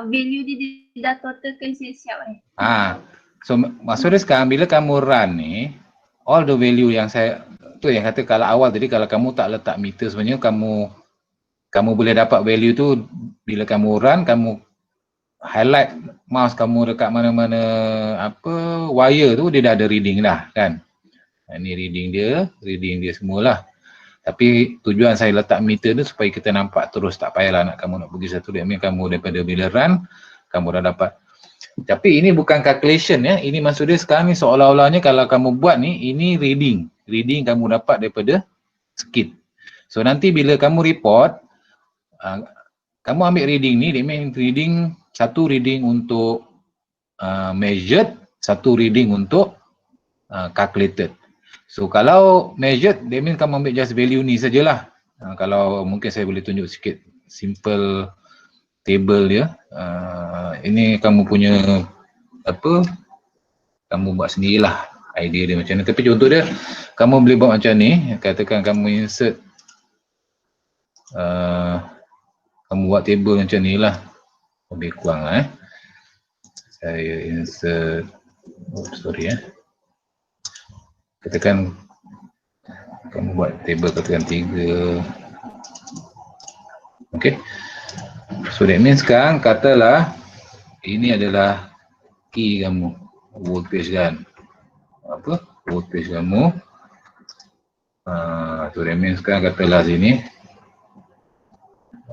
C: value dia dah totalkan siap-siap
A: so maksudnya sekarang bila kamu run ni, all the value yang saya tu yang kata kalau awal tadi, kalau kamu tak letak meter sebenarnya kamu boleh dapat value tu bila kamu run, kamu highlight mouse kamu dekat mana-mana wire tu, dia dah ada reading dah kan. Ini reading dia semualah. Tapi tujuan saya letak meter tu supaya kita nampak terus, tak payahlah nak kamu nak pergi satu demi kamu daripada bila run kamu dah dapat. Tapi ini bukan calculation ya, ini maksud dia sekarang ni seolah-olahnya kalau kamu buat ni, ini reading kamu dapat daripada skip. So nanti bila kamu report, kamu ambil reading ni, dia main reading, satu reading untuk measured, satu reading untuk calculated. So kalau measured, dia mean kamu ambil just value ni sajalah. Kalau mungkin saya boleh tunjuk sikit simple table dia. Ini kamu punya kamu buat sendirilah idea dia macam ni. Tapi contoh dia, kamu boleh buat macam ni. Katakan kamu insert, kamu buat table macam ni lah. Lebih kurang lah saya insert, katakan kamu buat table katakan 3. Okay. So that means sekarang katalah ini adalah key kamu, voltage kan. Voltage kamu. So that means sekarang katalah sini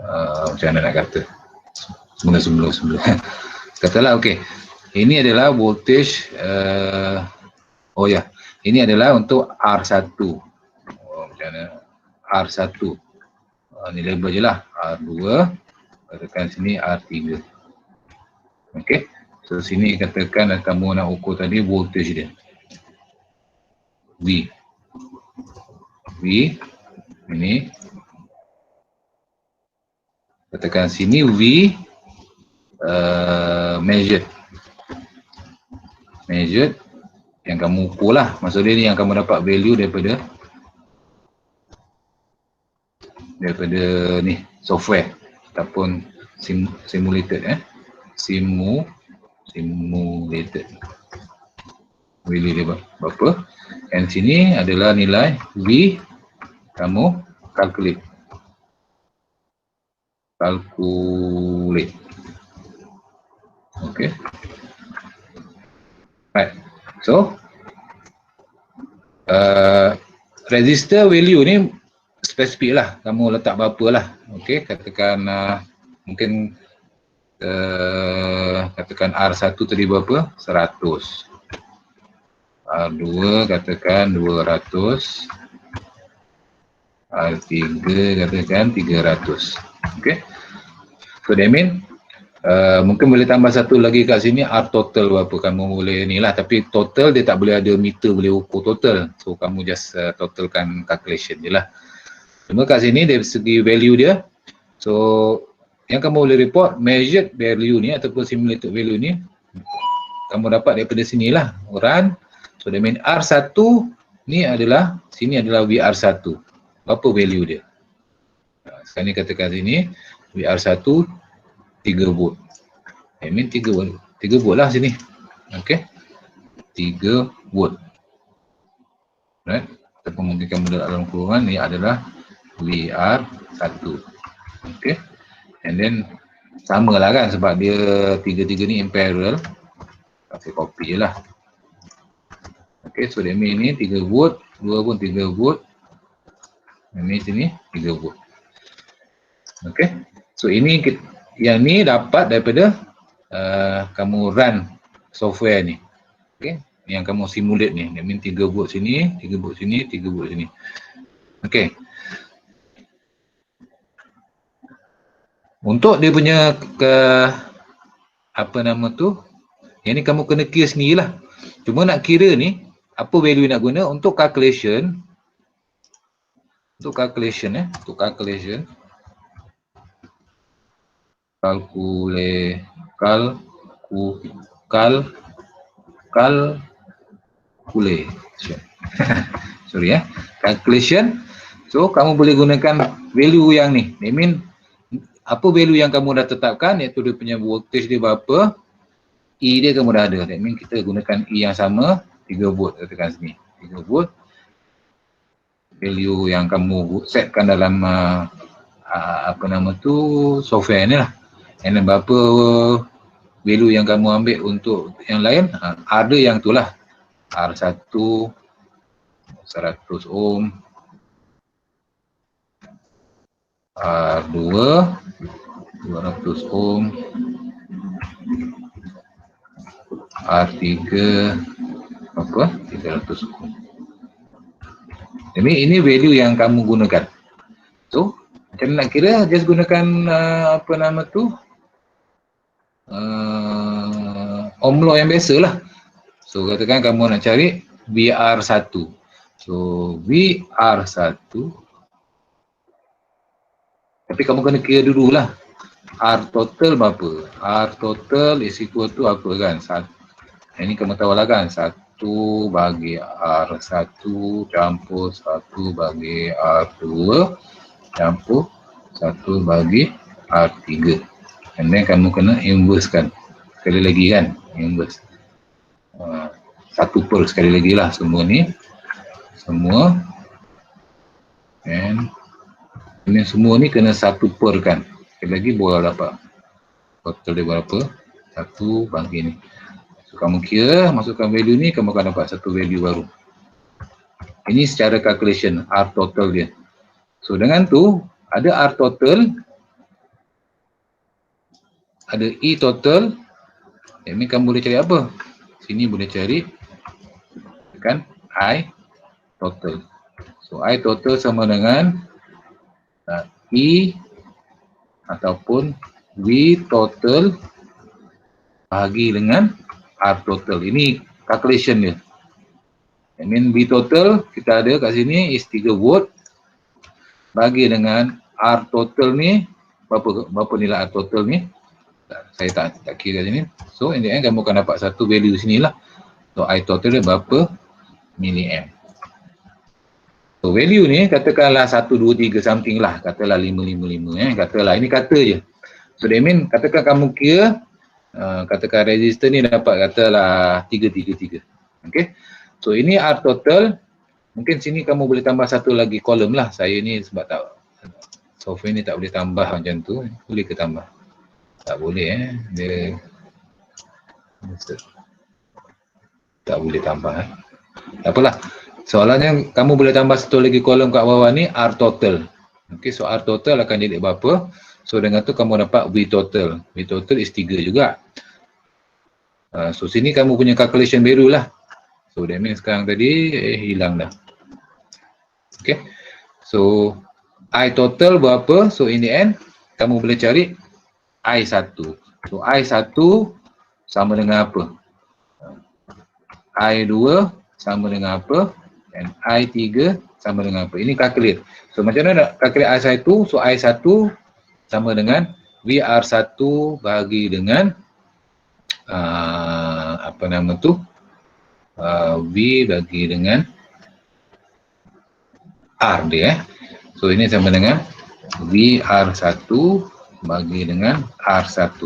A: macam mana nak kata semula katalah okey, ini adalah voltage ini adalah untuk R1. Macam mana R1, ni label je lah R2, katakan sini R3. okey, so sini katakan kamu nak ukur tadi voltage dia V ini, katakan sini V measured yang kamu ukur lah, maksud dia ni yang kamu dapat value daripada ni software ataupun simulated simulated value dia berapa, dan sini adalah nilai V kamu calculate. Okay. Right. So resistor value ni spesifik lah, kamu letak berapa lah. Okay, katakan mungkin katakan R1 tadi berapa? 100. R2 katakan 200. R3 katakan 300. Okay. So that mean mungkin boleh tambah satu lagi kat sini, R total berapa kamu boleh ni lah, tapi total dia tak boleh ada meter boleh ukur total, so kamu just totalkan calculation je lah. Cuma kat sini dari segi value dia, so yang kamu boleh report measured value ni ataupun simulated value ni kamu dapat daripada sini lah, run. So that mean R1 ni adalah, sini adalah VR1, berapa value dia. Sekarang ni katakan sini VR1 3 volt. I mean 3 volt lah sini. Okay. 3 volt. Right. Ataupun mungkin kamu dalam kurungan ni adalah VR1. Okay. And then sama lah kan, sebab dia tiga-tiga ni in parallel. Kasih copy je lah. Okay. So that mean ni 3 volt. 2 pun 3 volt. Ini sini 3 volt. Okay. So ini yang ni dapat daripada kamu run software ni. Okay. Yang kamu simulate ni. That means 3 volt sini, 3 volt sini, 3 volt sini. Okay. Untuk dia punya apa nama tu, yang ni kamu kena kira sendirilah. Cuma nak kira ni apa value nak guna untuk calculation. Untuk calculation sorry calculation. So kamu boleh gunakan value yang ni. I mean apa value yang kamu dah tetapkan, iaitu dia punya voltage dia berapa, E dia kamu dah ada. That mean kita gunakan E yang sama, 3 volt katakan sini. 3 volt. Value yang kamu setkan dalam apa nama tu software ni lah. And then berapa value yang kamu ambil untuk yang lain, ada yang tu lah. R1 100 ohm, R2 200 ohm, R3 apa 300 ohm. Jadi ini value yang kamu gunakan. So macam nak kira, just gunakan apa nama tu ohm law yang biasa lah. So katakan kamu nak cari VR1. So VR1, tapi kamu kena kira dulu lah R total berapa. R total is equal to apa kan, ini kamu tahu lah kan, 1 bagi R1 campur 1 bagi R2 campur 1 bagi R3. And then kamu kena inverse kan, sekali lagi kan, inverse 1 per sekali lagi lah semua ni, semua. And ini semua ni kena 1 per kan, sekali lagi boleh dapat total dia berapa, 1 bagi ni. So kamu kira, masukkan value ni, kamu akan dapat satu value baru. Ini secara calculation R total dia. So dengan tu ada R total, ada E total. Ini kamu boleh cari apa? Sini boleh cari kan I total. So I total sama dengan E ataupun V total bahagi dengan R total. Ini calculation dia. I mean V total kita ada kat sini is 3 volt bagi dengan R total ni berapa nilai R total ni. Saya tak kira kat sini. So in the end kamu akan dapat satu value sini lah. So I total dia berapa milliamp. So value ni katakanlah 1, 2, 3 something lah. Katalah 555 katalah ini kata je. So that mean katakan kamu kira katakan resistor ni dapat katalah 333. Okay. So ini R total. Mungkin sini kamu boleh tambah satu lagi kolom lah. Saya ni sebab tak software ni tak boleh tambah macam tu. Boleh ke tambah? Tak boleh dia tak boleh tambah Tak apalah. Soalannya kamu boleh tambah satu lagi kolom kat bawah ni R total. Okey, so R total akan jadi berapa? So dengan tu kamu dapat V total. V total is 3 juga. So sini kamu punya calculation baru lah. So that means sekarang tadi hilang dah. Okey. So I total berapa? So in the end kamu boleh cari I1. So I1 sama dengan apa? I2 sama dengan apa? Dan I3 sama dengan apa? Ini calculate. So macam mana nak calculate I1? So I1 sama dengan VR1 bahagi dengan apa nama tu? V bagi dengan R dia. So ini sama dengan VR1 bagi dengan R1.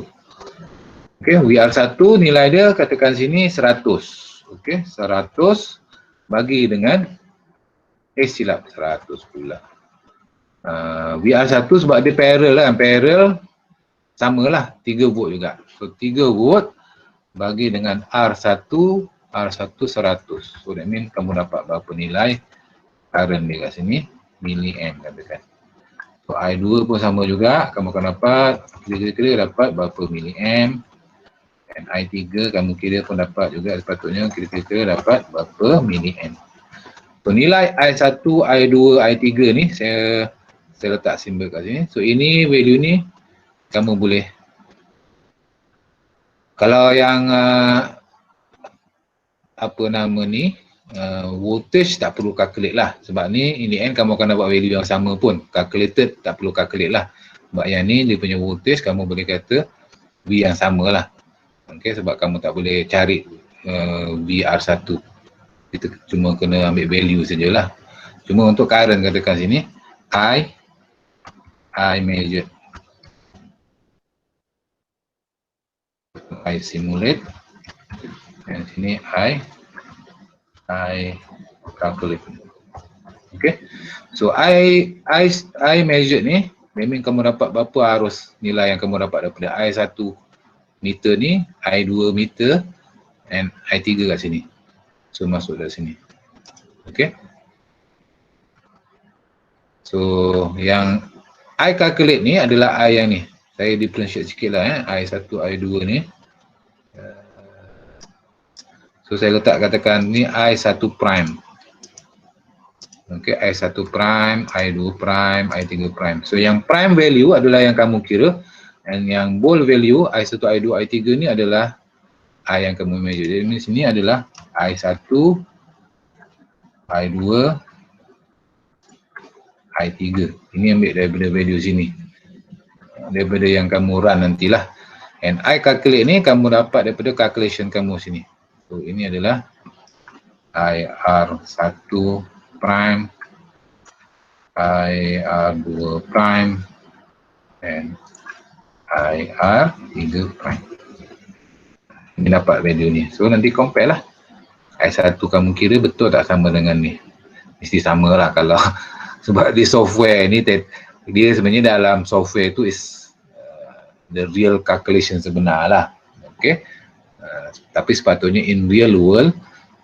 A: Okey, VR1 nilai dia katakan sini 100. Okey, 100 bagi dengan silap 100 pula. VR1 sebab dia parallel lah, parallel samalah 3 volt juga. So 3 volt bagi dengan R1 100. So that means kamu dapat berapa nilai current dia kat sini, milliamp katakan. So I2 pun sama juga, kamu akan dapat kira-kira dapat berapa milliamp. Dan I3 kamu kira pun dapat juga, sepatutnya kira-kira dapat berapa milliamp. So nilai I1, I2, I3 ni saya letak simbol kat sini. So ini value ni kamu boleh, kalau yang apa nama ni voltage tak perlu calculate lah, sebab ni in the end kamu akan dapat value yang sama pun. Calculated tak perlu calculate lah, sebab yang ni dia punya voltage kamu boleh kata V yang sama lah. Okay, sebab kamu tak boleh cari VR1, kita cuma kena ambil value sajalah. Cuma untuk current katakan sini I measure, I simulate, dan sini I calculate. Okay, so I measure ni, memang kamu dapat berapa arus nilai yang kamu dapat daripada I1 meter ni, I2 meter, and I3 kat sini. So masuk dari sini. Okay. So yang I calculate ni adalah I yang ni. Saya differentiate sikit lah I1, I2 ni. So saya letak katakan ni I1 prime. Okay, I1 prime, I2 prime, I3 prime. So yang prime value adalah yang kamu kira, dan yang bold value I1, I2, I3 ni adalah I yang kamu measure. Jadi di sini adalah I1, I2, I3. Ini ambil daripada value sini, daripada yang kamu run nantilah. And I calculate ni kamu dapat daripada calculation kamu sini. So ini adalah IR1 prime, IR2 prime, and IR3 prime. Ini dapat value ni. So nanti compare lah. I1 kamu kira betul tak sama dengan ni. Mesti sama lah kalau sebab di software ni dia sebenarnya dalam software tu is the real calculation sebenar lah. Okay. Tapi sepatutnya in real world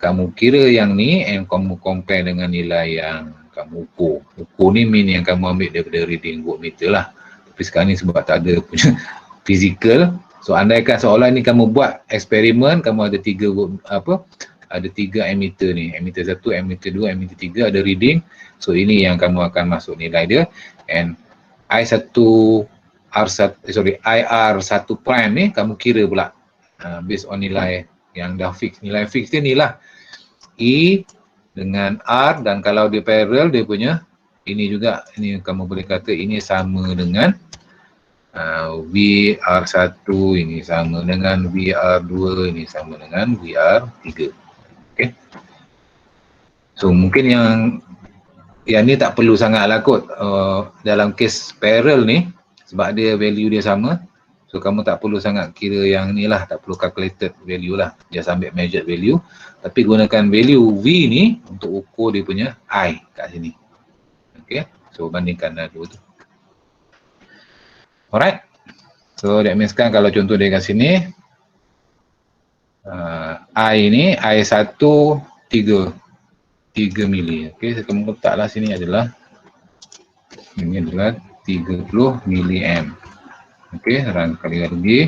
A: kamu kira yang ni and kamu compare dengan nilai yang kamu ukur. Ukur ni mean yang kamu ambil daripada reading voltmeter lah. Tapi sekarang ni sebab tak ada punya physical, so andaikan seolah ni kamu buat eksperimen, kamu ada ada 3 emitter ni, emitter 1, emitter 2, emitter 3 ada reading. So ini yang kamu akan masuk nilai dia, and IR1 prime ni kamu kira pula based on nilai yang dah fix. Nilai fix dia ni lah E dengan R, dan kalau dia parallel dia punya ini juga, ini kamu boleh kata ini sama dengan VR1, ini sama dengan VR2, ini sama dengan VR3. Okay. So mungkin yang ni tak perlu sangat lah kot dalam kes parallel ni, sebab dia value dia sama. So kamu tak perlu sangat kira yang ni lah, tak perlu calculated value lah, just ambil measured value. Tapi gunakan value V ni untuk ukur dia punya I kat sini. Okay, so bandingkan dua tu. Alright, so that means kan kalau contoh dia kat sini, I ni, I1 3 mili. Okay, so kamu letaklah sini adalah, ini adalah 30 milliamp. Okay, kali lagi.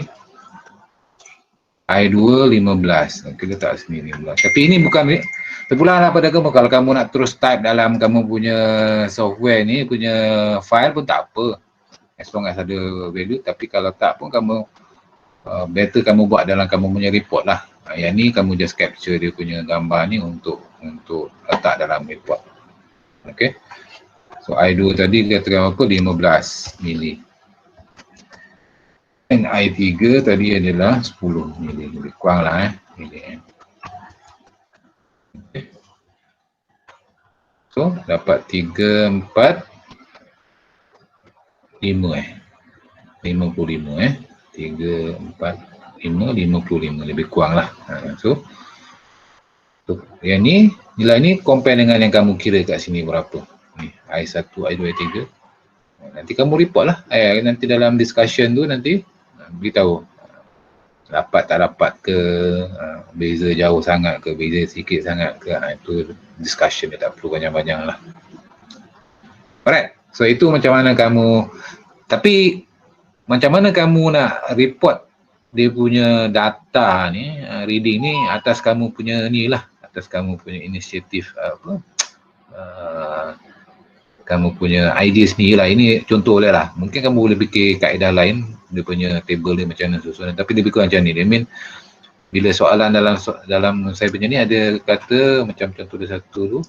A: I2 15. Okay, letak sini 15. Tapi ini bukan, terpulanglah pada kamu, kalau kamu nak terus type dalam kamu punya software ni, punya file pun tak apa. As long as ada value, tapi kalau tak pun kamu better kamu buat dalam kamu punya report lah. Yang ni kamu just capture dia punya gambar ni untuk letak dalam report. Okay. So I2 tadi kata apa? 15 mili. Dan I3 tadi adalah 10 mili. Lebih kurang lah mili. Okay. So dapat 3, 4, 5 55 3, 4, 5, 55 lebih kurang lah. So yang ni, nilai ni compare dengan yang kamu kira kat sini berapa ni, I1, I2, I3. Nanti kamu report lah, nanti dalam discussion tu nanti beritahu dapat tak dapat ke, beza jauh sangat ke, beza sikit sangat ke, itu discussion dia, tak perlu banyak-banyak lah. Alright, so itu macam mana kamu, tapi macam mana kamu nak report dia punya data ni, reading ni atas kamu punya ni lah, atas kamu punya inisiatif kamu punya idea sendiri lah. Ini contoh lah, mungkin kamu boleh fikir kaedah lain, dia punya table dia macam mana susunan, tapi lebih kurang macam ni. I mean, bila soalan dalam saya punya ni ada kata macam contoh dia satu tu,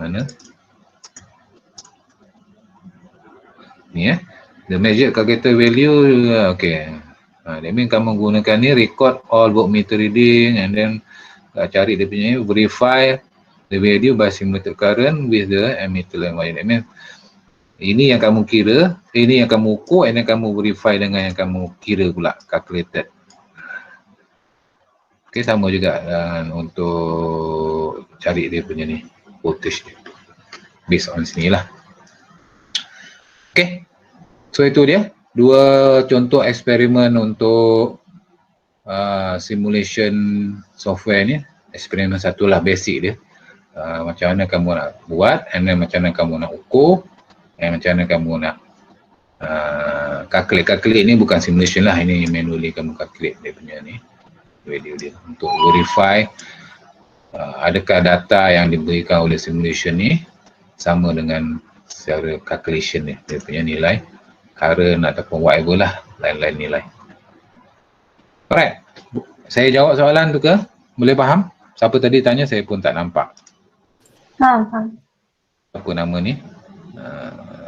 A: mana ni the measured calculated value, okay. That means kamu gunakan ni record all voltmeter reading, and then cari dia punya verify the value by simulated current with the emitter and wire. That means ini yang kamu kira, ini yang kamu ukur, and then kamu verify dengan yang kamu kira pula, calculated. Okay, sama juga untuk cari dia punya ni voltage dia, based on sini lah. Okay, so itu dia dua contoh eksperimen untuk simulation software ni. Eksperimen satu lah basic dia, macam mana kamu nak buat, and then macam mana kamu nak ukur, and macam mana kamu nak calculate ni bukan simulation lah, ini manually kamu calculate dia punya ni value dia untuk verify adakah data yang diberikan oleh simulation ni sama dengan secara calculation ni, dia punya nilai current ataupun whatever lah, lain-lain nilai. Alright, saya jawab soalan tu ke? Boleh faham? Siapa tadi tanya saya pun tak nampak.
C: Faham.
A: Apa nama ni?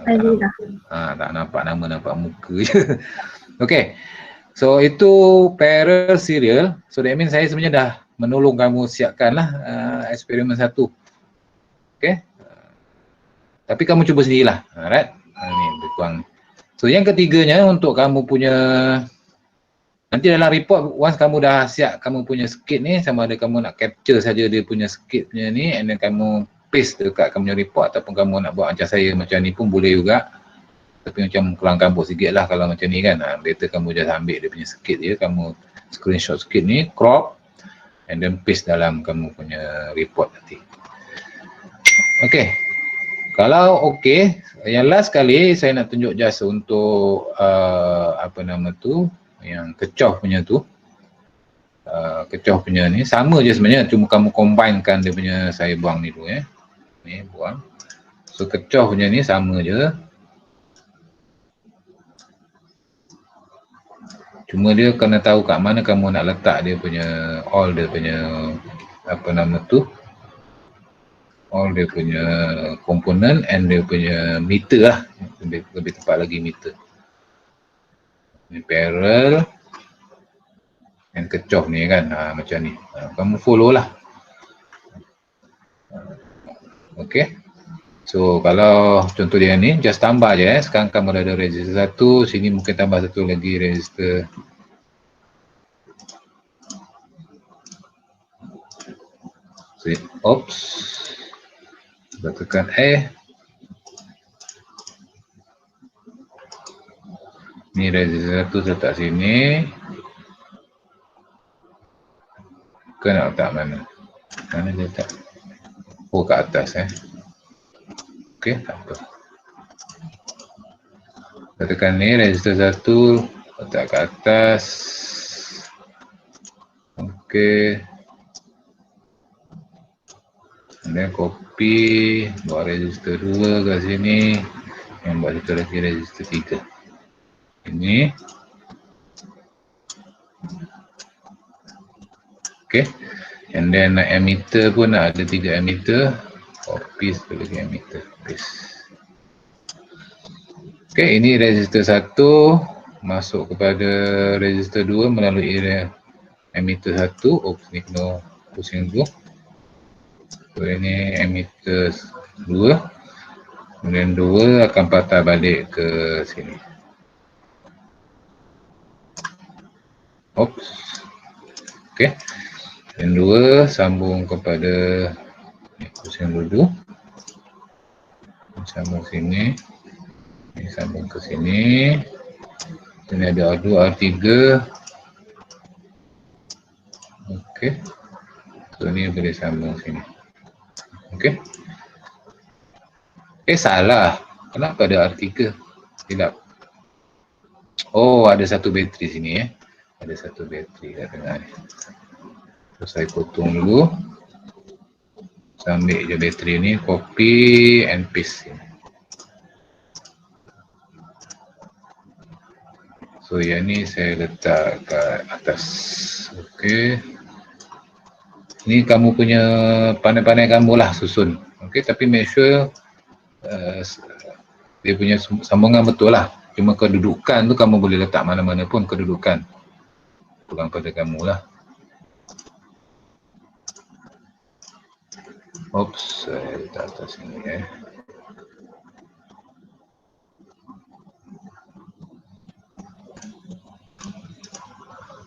A: Tak nampak nama, nampak muka je. Okay, so itu parallel serial. So that means saya sebenarnya dah menolong kamu siapkan lah eksperimen satu. Okay, tapi kamu cuba sendirilah. Alright, ni lebih kurang. So yang ketiganya untuk kamu punya, nanti dalam report once kamu dah siap kamu punya skit ni, sama ada kamu nak capture saja dia punya skit punya ni, and then kamu paste dekat kamu punya report, ataupun kamu nak buat macam saya macam ni pun boleh juga. Tapi macam kelang kabut sikit lah kalau macam ni kan. Later kamu just ambil dia punya skit dia, kamu screenshot skit ni, crop, and then paste dalam kamu punya report nanti. Okay, kalau okay, yang last kali saya nak tunjuk just untuk apa nama tu, yang kecoh punya tu. Kecoh punya ni sama je sebenarnya, cuma kamu combinekan dia punya, saya buang ni dulu ni buang. So kecoh punya ni sama je, cuma dia kena tahu kat mana kamu nak letak dia punya all dia punya apa nama tu, all dia punya komponen and dia punya meter lah, lebih tepat lagi meter. Ni parallel and kecoh ni kan, macam ni. Kamu follow lah. Okay. So kalau contoh dia ni, just tambah je sekarang kamu dah ada register 1, sini mungkin tambah satu lagi register. Oops. Kita tekan ni register 1 letak sini. Kena letak mana? Mana dia letak? Oh, kat atas Okey, tak apa. Kita tekan ni register 1, letak kat atas. Okey. Dan copy, buat register 2 kat sini. Yang buat satu lagi register 3. Ini. Okey. And then emitter pun ada 3 emitter. Copy satu lagi emitter. Paste. Okey, ini register 1 masuk kepada register 2 melalui emitter 1. Oops, ni kena pusing dulu. So ini emitter 2. Kemudian 2 akan patah balik ke sini. Oops. Okey. Dan 2 sambung kepada pusing dulu. Sambung sini. Ini sambung ke sini. Ini ada R2, R3. Okey. So ni boleh sambung sini. Okey. Salah. Kenapa ada R3? Silap. Oh, ada satu bateri sini Ada satu bateri kat tengah ni. So saya potong dulu. Saya ambil je bateri ni, copy and paste sini. So yang ni saya letak kat atas. Okey. Ni kamu punya pandai-pandai kamu lah susun. Okey, tapi make sure dia punya sambungan betul lah. Cuma kedudukan tu kamu boleh letak mana-mana pun kedudukan. Pulang pada kamu lah. Oops, saya letak atas sini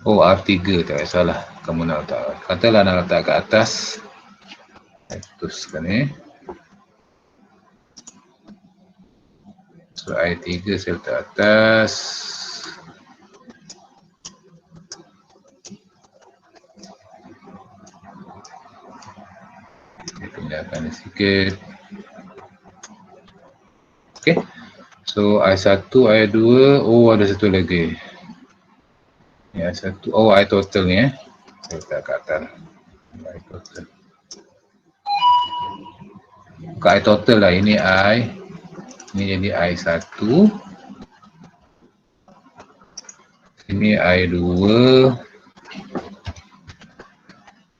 A: Oh, R3 tak salah. Kamu nak letak. Katalah nak letak kat atas. Saya putuskan ni. So, I3 saya letak atas. Saya pindahkan sikit. Okay. So, I1, I2. Oh, ada satu lagi. Ni I1. Oh, I total ni Saya letak kat atas. I total. Bukan I total lah. Ini I. Ini jadi I1. Ini I2.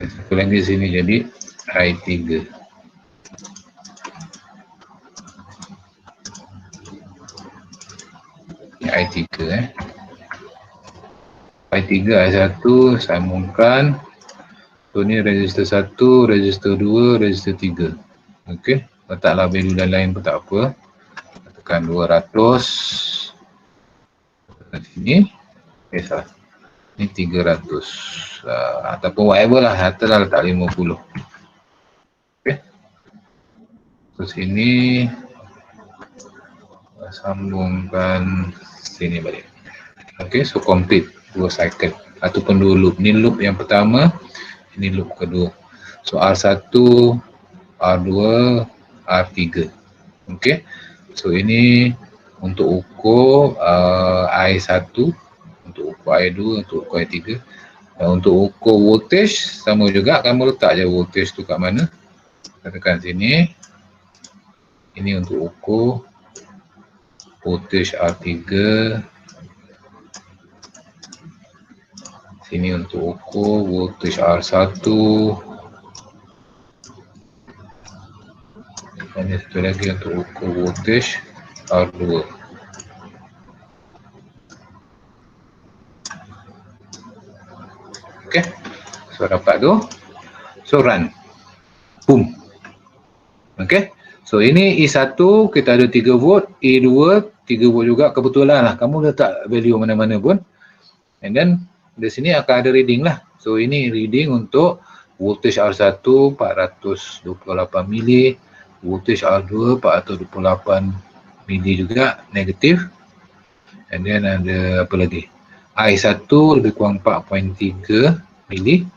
A: Satu lagi sini jadi I3. Ini I3 I3, I1 sambungkan. So ni register 1, register 2, register 3. Okey, letaklah value dan lain pun tak apa. Tekan 200. Tekan sini. Salah. Ni 300. Ataupun whatever lah, ataslah letak 50. Okey. So sini sambungkan sini balik. Okey, so complete 2 cycle ataupun 2 loop. Ni loop yang pertama, Ini loop kedua. So R1, R2, R3. Okey. So ini untuk ukur I1, untuk ukur I2, untuk ukur I3. Dan untuk ukur voltage sama juga, kamu letak je voltage tu kat mana. Katakan sini. Ini untuk ukur voltage R3. Sini untuk ukur voltage R1. Dan satu lagi untuk ukur voltage R2. Okey. So dapat tu. So run. Boom. Okey. So ini E1 kita ada 3 volt, E2 3 volt juga, kebetulan lah kamu letak value mana-mana pun. And then di sini akan ada reading lah. So ini reading untuk voltage R1 428 mili, voltage R2 428 mili juga negatif. And then ada apa lagi? I1 lebih kurang 4.3 mili,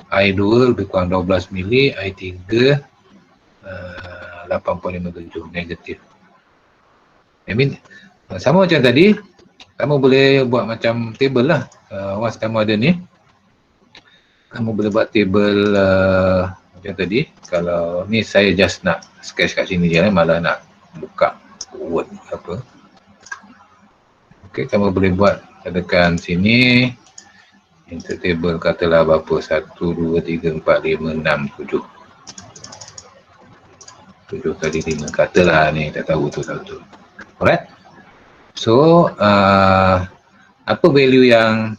A: I2 lebih kurang 12 mili, I3 8.57 negatif. I mean sama macam tadi, kamu boleh buat macam table lah. Once kamu ada ni, kamu boleh buat table macam tadi. Kalau ni saya just nak sketch kat sini je, malah nak buka Word apa. Okey, kamu boleh buat, katakan sini enter table, katalah berapa, 1, 2, 3, 4, 5, 6, 7 kali 5, katalah ni, tak tahu tu satu. Alright. So apa value yang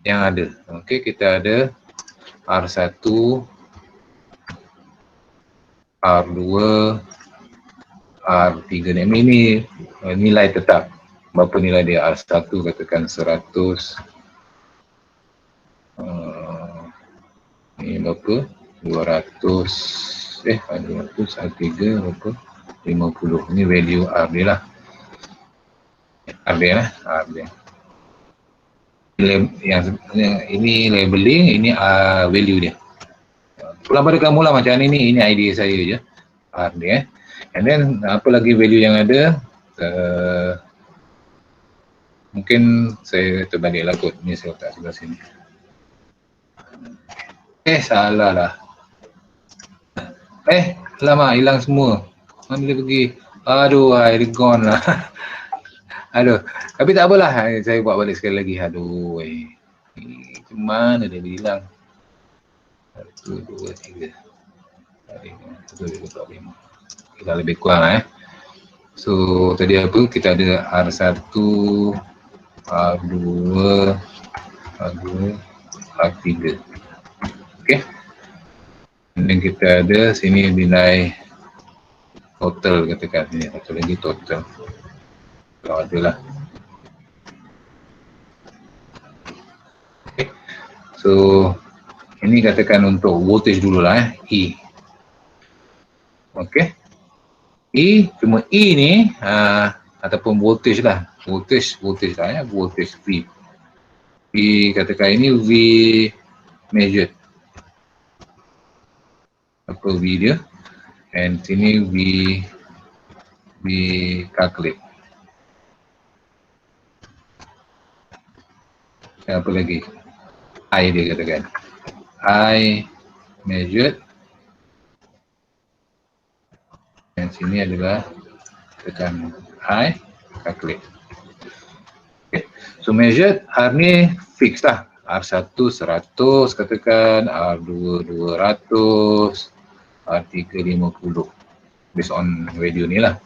A: ada? Okey, kita ada R1, R2, R3. Ini nilai tetap. Berapa nilai dia? R1 katakan 100. Ini berapa? 200. 200, R3 berapa? 50. Ini value R dia lah. R dia lah. R dia. Yang ini labeling, ini value dia. Pulang pada kamu lah macam ini idea saya je. R dia. And then apa lagi value yang ada? Mungkin saya terbalik lah kot. Ni saya letak sebelah sini. Salah lah. Lama hilang semua. Mana boleh pergi? Aduh, dia gone lah. Aduh, tapi tak apalah. Saya buat balik sekali lagi. Aduh, macam mana dia hilang? 1, 2, 3. 1, 2, 3, 4, 5. Kita lebih kurang lah. So, tadi apa? Kita ada R1, R2, R3. Okey. Dan kita ada sini nilai total, katakan sini satu lagi total. Kalau ada lah. Okay. So ini katakan untuk voltage dulu lah E. Okey. E, cuma E ni ataupun voltage lah. Voltage lah voltage V. V katakan ini V measured. Apa V dia, and sini V calculate. Apa lagi? I dia katakan. I measured. Dan sini adalah tekan I calculate. Okay. So measured, R ni fix lah. R1 100 katakan, R2 200, R3 50. Based on value ni lah.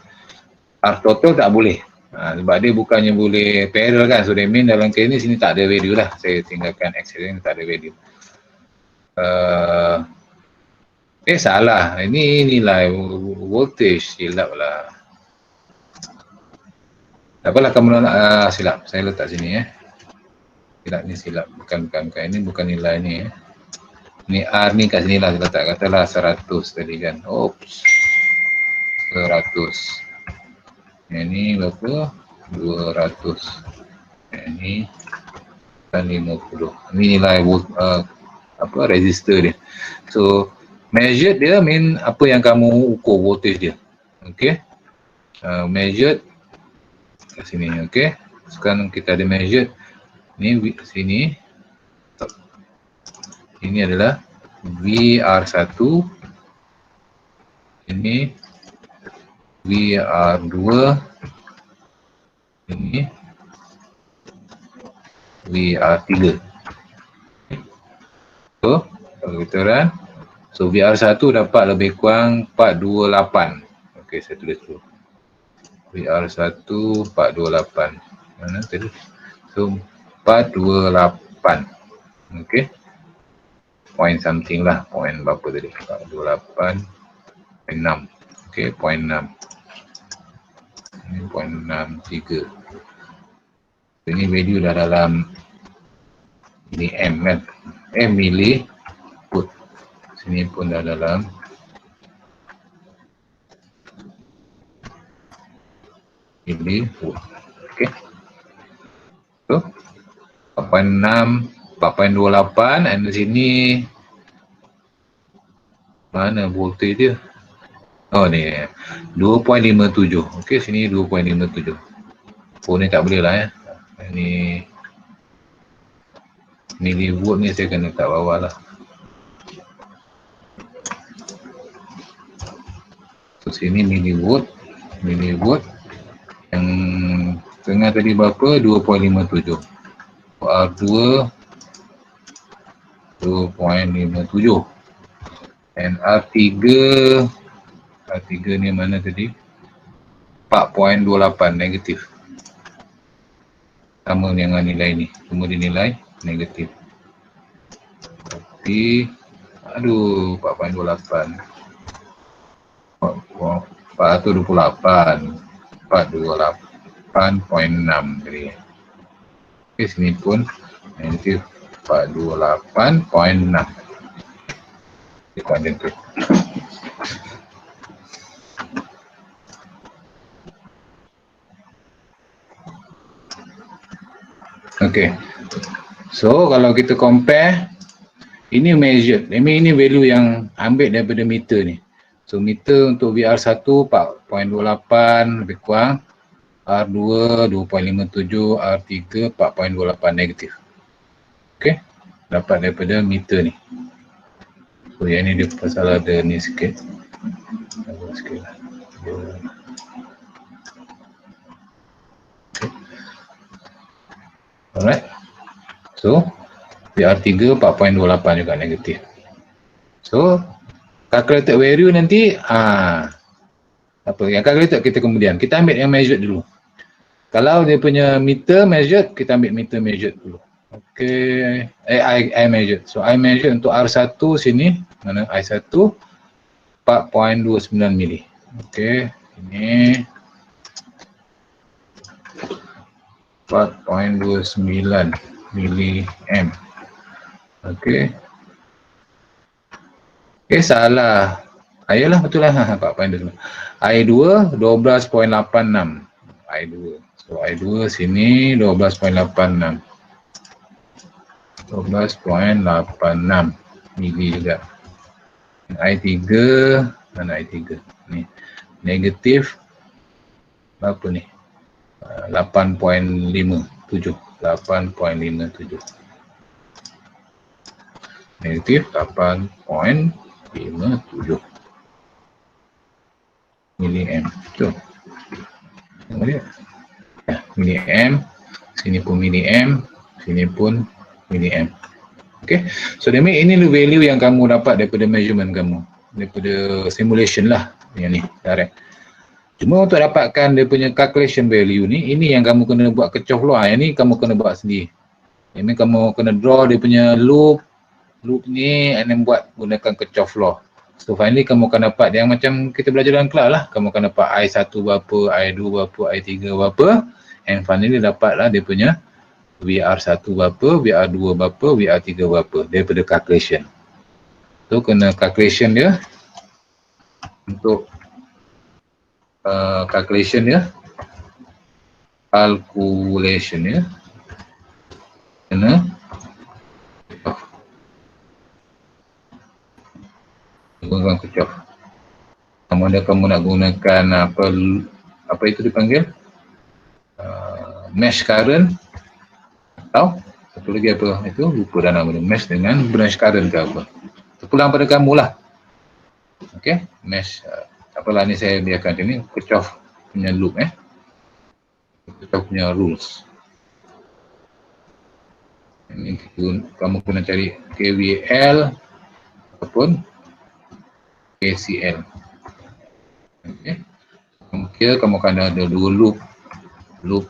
A: R total tak boleh. Sebab dia bukannya boleh parallel kan. So that mean dalam kes ni sini tak ada value lah. Saya tinggalkan X ni tak ada value. Salah. Ini nilai voltage. Silap lah. Tak apalah kamu nak silap. Saya letak sini Silap ni silap. Bukan. Ini bukan nilai ni Ni R ni kat sini lah. Saya letak katalah 100 tadi kan. Oops. 100. Ini berapa? 200. Ini kan 50. Ini nilai resistor dia. So measured dia mean apa yang kamu ukur voltage dia. Okey. Measured kat sini. Okey. Sekarang kita ada measured ni sini. Ini adalah VR1, ini VR2, ini VR3. So, kalau kita run, so VR1 dapat lebih kurang 428. Okey, saya tulis dulu. VR1 428. Mana tadi? So 428. Okey. Point something lah, point berapa tadi? 428.6. Okey, point 6. Ini point 63. Ini value dah dalam ini M kan? Milli volt. Sini pun dah dalam milli volt. Okey. So 4.6, 4.28 dan di sini mana voltage dia? Oh ni 2.57. Okey, sini 2.57. Oh ni tak boleh lah ya. Ini millivolt ni saya kena letak bawah lah. So sini millivolt. Yang tengah tadi berapa? 2.57. R2 2.57. And R3 ni mana tadi? 4.28 negatif. Sama dengan nilai ni, semua dinilai negatif. Tapi 4.28 428 428.6 tadi. Okey, sini pun negatif 428.6. Kita macam tu. Okey. So kalau kita compare, ini measured. Ini value yang ambil daripada meter ni. So meter untuk VR1 4.28 lebih kurang, R2 2.57, R3 4.28 negatif. Okey. Dapat daripada meter ni. So yang ni dia pasal ada ni sikit. Sikit lah. Alright. So VR3 4.28 juga negatif. So calculated value nanti apa yang calculated kita kemudian kita ambil yang measured dulu. Kalau dia punya meter measured, kita ambil meter measured dulu. Okey, I measured. So I measured untuk R1 sini, mana I1 4.29 mili. Okey, ini 4.29 mili M. Okey. Okey, salah. Ayolah betul lah 4.29. I2 12.86. I2. So I2 sini 12.86. 12.86 mili juga. I3 mana I3 ni negatif berapa ni 8.57 negatif 8.57 mili M. Betul. Tengok dia. Ya, mili M. Sini pun mili M. Sini pun mili M. Okay. So ini value yang kamu dapat daripada measurement kamu. Daripada simulation lah. Yang ni, direct. Cuma untuk dapatkan dia punya calculation value ni, ini yang kamu kena buat kecoh luar. Yang ni kamu kena buat sendiri. Yang ni kamu kena draw dia punya loop ni and then buat gunakan Kirchhoff law. So finally kamu akan dapat yang macam kita belajar dalam kelas lah. Kamu akan dapat I1 berapa, I2 berapa, I3 berapa, and finally dapatlah dia punya VR1 berapa, VR2 berapa, VR3 berapa daripada calculation. So kena calculation dia untuk calculation dia kena akan kecoh. Sama ada kamu nak gunakan apa itu dipanggil mesh current, atau satu lagi apa itu, lupa dah nama dia, mesh dengan branch current ke apa. Terpulang pada kamu lah. Okey, mesh apalah ni, saya biarkan ini kecoh punya loop, kecoh punya rules. Ini kamu kena cari KVL ataupun KCL. Okey, mungkin kamu akan ada dua loop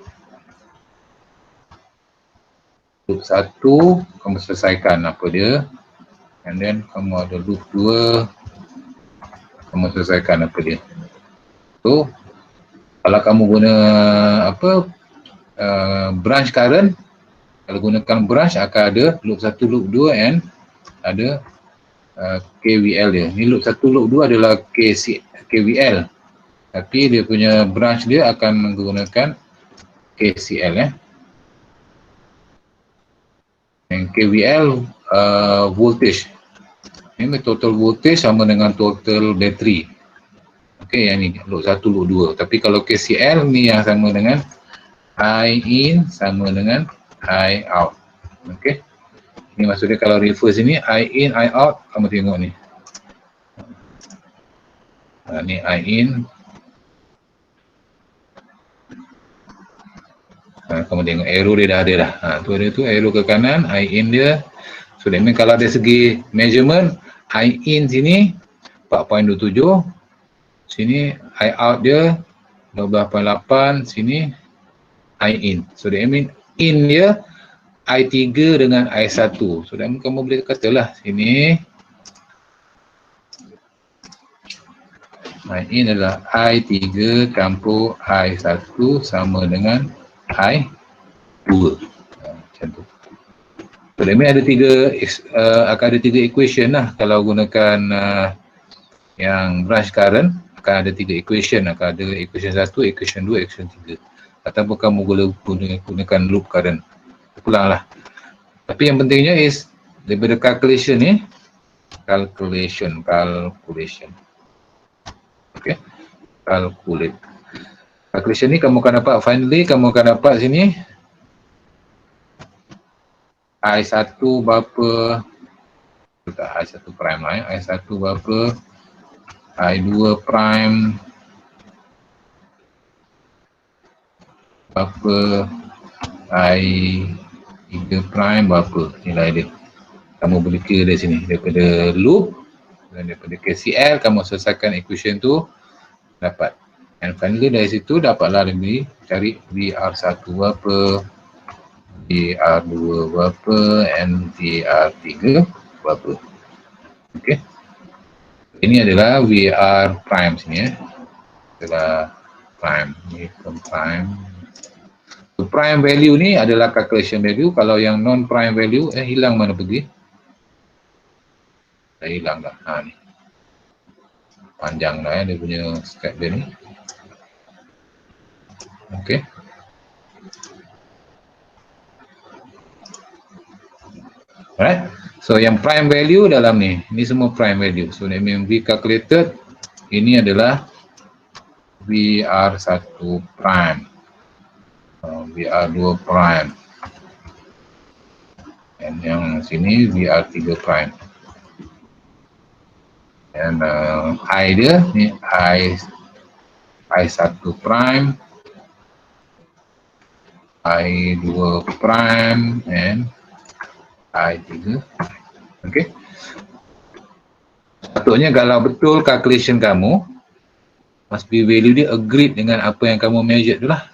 A: satu kamu selesaikan apa dia, and then kamu ada loop 2 kamu selesaikan apa dia. So kalau kamu guna branch current, kalau gunakan branch akan ada loop 1, loop 2 and ada KVL dia. Ni loop 1, loop 2 adalah KVL, tapi dia punya branch dia akan menggunakan KCL. Yang KVL voltage. Ini total voltage sama dengan total battery. Okey, yang ni loop 1, loop 2. Tapi kalau KCL ni yang sama dengan I in sama dengan I out. Okey. Ini maksudnya kalau reverse ini I in, I out, kamu tengok ni. Ni I in. Kamu tengok arrow dia dah ada dah. Tu ada tu arrow ke kanan, I in dia. So that means kalau dari segi measurement, I in sini 4.27. Sini I out dia 12.8, sini I in. So that means in dia I3 dengan I1. So that means kamu boleh katalah sini I in adalah I3 campur I1 sama dengan I2. Macam tu. So that means akan ada tiga equation lah. Kalau gunakan yang branch current akan ada 3 equation. Akan ada equation 1, equation 2, equation 3. Ataupun kamu boleh gunakan loop current. Pulanglah. Tapi yang pentingnya is daripada calculation ni, calculation. Okey. Calculation ni kamu akan dapat, finally kamu akan dapat sini I1 berapa, tak I1 prime lah I1 berapa, I2 prime berapa, I3 prime berapa nilai dia. Kamu boleh kira dari sini, daripada loop dan daripada KCL kamu selesaikan equation tu dapat. And finally dari situ dapatlah lebih cari VR1 berapa, VR2 berapa, and VR3 berapa. Okey. Ini adalah VR prime sini adalah prime. Ini prime. So, prime value ni adalah calculation value. Kalau yang non prime value hilang, mana pergi? Dah hilang dah. Ni. Panjang dah dia punya step dia ni. Okey. Alright. So yang prime value dalam ni semua prime value. So that means we calculated, ini adalah VR1 prime, VR2 prime, dan yang sini VR3 prime. Dan I dia ni I1 prime, I2 prime, and I3. Okey. Patutnya kalau betul calculation kamu, must be value dia agreed dengan apa yang kamu measure tu lah.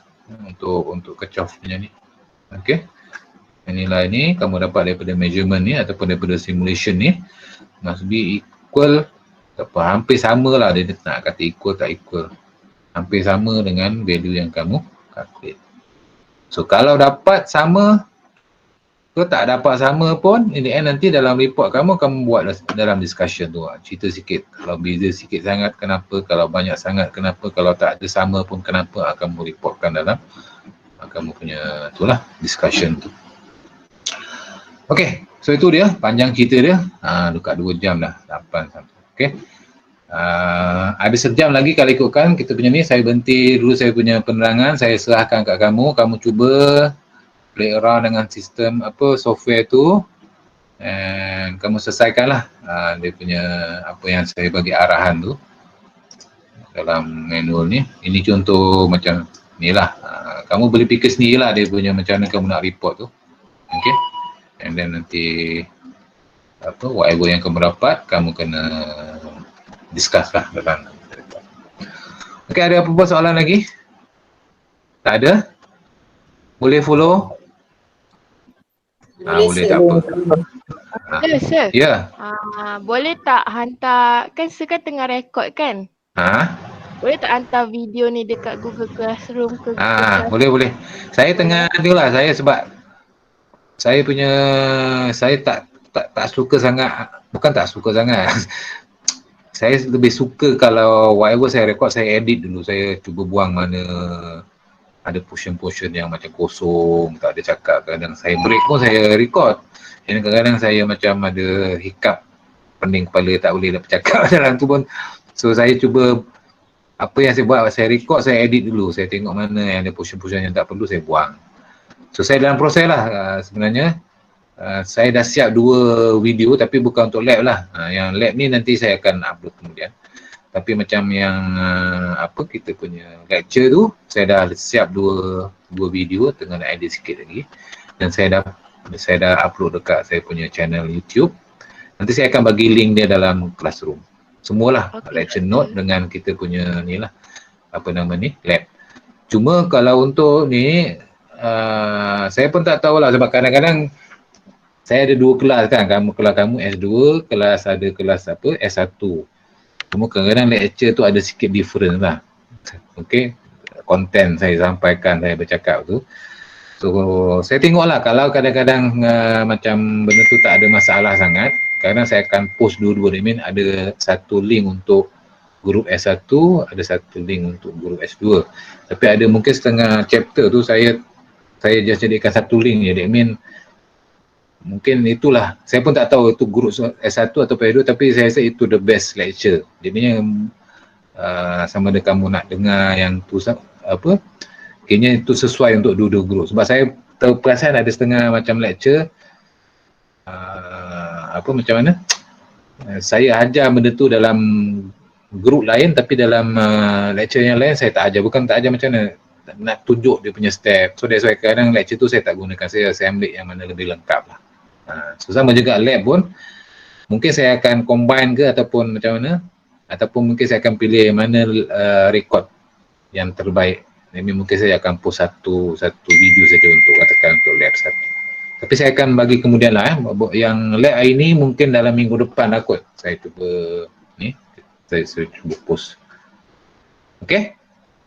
A: Untuk kecoh punya ni. Okey. Nilai ni kamu dapat daripada measurement ni ataupun daripada simulation ni must be equal, hampir sama lah, dia nak kata equal tak equal. Hampir sama dengan value yang kamu calculate. So kalau dapat sama, kalau tak dapat sama pun, in the end nanti dalam report kamu buat dalam discussion tu, cerita sikit. Kalau beza sikit sangat kenapa, kalau banyak sangat kenapa, kalau tak ada sama pun kenapa, akan reportkan dalam kamu punya itulah discussion tu. Okay, so itu dia panjang cerita dia. Dekat 2 jam dah, 8 sampai. Okay, Ada sejam lagi kalau ikutkan kita punya ni. Saya berhenti dulu saya punya penerangan, saya serahkan kat kamu. Kamu cuba play around dengan sistem apa software tu, and kamu selesaikanlah dia punya apa yang saya bagi arahan tu dalam manual ni. Ini contoh macam ni lah. Kamu boleh fikir sendirilah dia punya macam mana kamu nak report tu. Okay, and then nanti apa whatever yang kamu dapat kamu kena discuss lah dalam. Okay, ada apa-apa soalan lagi? Tak ada? Boleh follow? Boleh tak apa.
D: Ya, sir.
A: Ya.
D: Boleh tak hantar, kan sir kan tengah rekod kan? Boleh tak hantar video ni dekat Google Classroom ke?
A: Boleh. Saya tengah tu lah, sebab saya punya, saya tak suka sangat, bukan tak suka sangat. Saya lebih suka kalau whatever saya rekod, saya edit dulu. Saya cuba buang mana ada portion-portion yang macam kosong, tak ada cakap. Kadang saya break pun saya record. Dan kadang-kadang saya macam ada hiccup, pening kepala, tak boleh nak bercakap dalam tu pun. So saya cuba, apa yang saya buat, saya record, saya edit dulu. Saya tengok mana yang ada portion-portion yang tak perlu, saya buang. So saya dalam proses lah sebenarnya. Saya dah siap 2 video tapi bukan untuk lab lah. Yang lab ni nanti saya akan upload kemudian. Tapi macam yang apa kita punya lecture tu, saya dah siap 2 video, tengah nak edit sikit lagi. Dan saya dah upload dekat saya punya channel YouTube. Nanti saya akan bagi link dia dalam Classroom. Semualah, lecture note dengan kita punya ni lah, apa nama ni, lab. Cuma kalau untuk ni, saya pun tak tahulah sebab kadang-kadang saya ada 2 kelas kan, kelas kamu S2, kelas apa, S1. Cuma kadang-kadang lecture tu ada sikit different lah. Okay, konten saya sampaikan, saya bercakap tu. So, saya tengoklah kalau kadang-kadang macam benda tu tak ada masalah sangat, kadang saya akan post dua-dua. I mean, ada satu link untuk grup S1, ada satu link untuk grup S2. Tapi ada mungkin setengah chapter tu saya just jadikan satu link je. I mean, mungkin itulah, saya pun tak tahu itu grup S1 atau S2, tapi saya rasa itu the best lecture. Jadinya sama ada kamu nak dengar yang tu apa, kayaknya itu sesuai untuk dua-dua grup. Sebab saya terperasan ada setengah macam lecture apa macam mana, saya ajar benda tu dalam grup lain tapi dalam lecture yang lain saya tak ajar. Bukan tak ajar, macam mana nak tunjuk dia punya step. So that's why kadang lecture tu saya tak gunakan, saya ambil yang mana lebih lengkap lah. So sama juga lab pun mungkin saya akan combine ke ataupun macam mana, ataupun mungkin saya akan pilih mana record yang terbaik. Jadi mungkin saya akan post satu video saja untuk katakan untuk lab 1. Tapi saya akan bagi kemudian lah yang lab hari ni mungkin dalam minggu depan lah kot. Saya cuba ni, saya cuba post. Okay,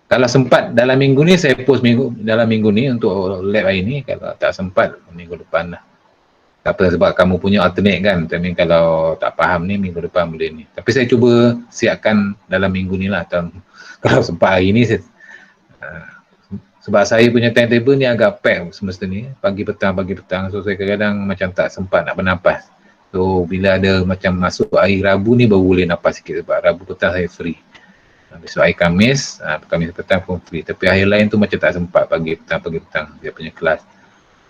A: kalau sempat dalam minggu ni saya post dalam minggu ni untuk lab hari ni. Kalau tak sempat minggu depan lah. Tak apa, sebab kamu punya alternate kan. Tapi kalau tak faham ni minggu depan boleh ni. Tapi saya cuba siapkan dalam minggu ni lah. Kalau sempat hari ni saya, sebab saya punya timetable ni agak pack semesta ni. Pagi petang. So saya kadang-kadang macam tak sempat nak bernafas. So bila ada macam masuk hari Rabu ni baru boleh nafas sikit. Sebab Rabu petang saya free. Besok hari Khamis petang pun free. Tapi hari lain tu macam tak sempat pagi petang dia punya kelas.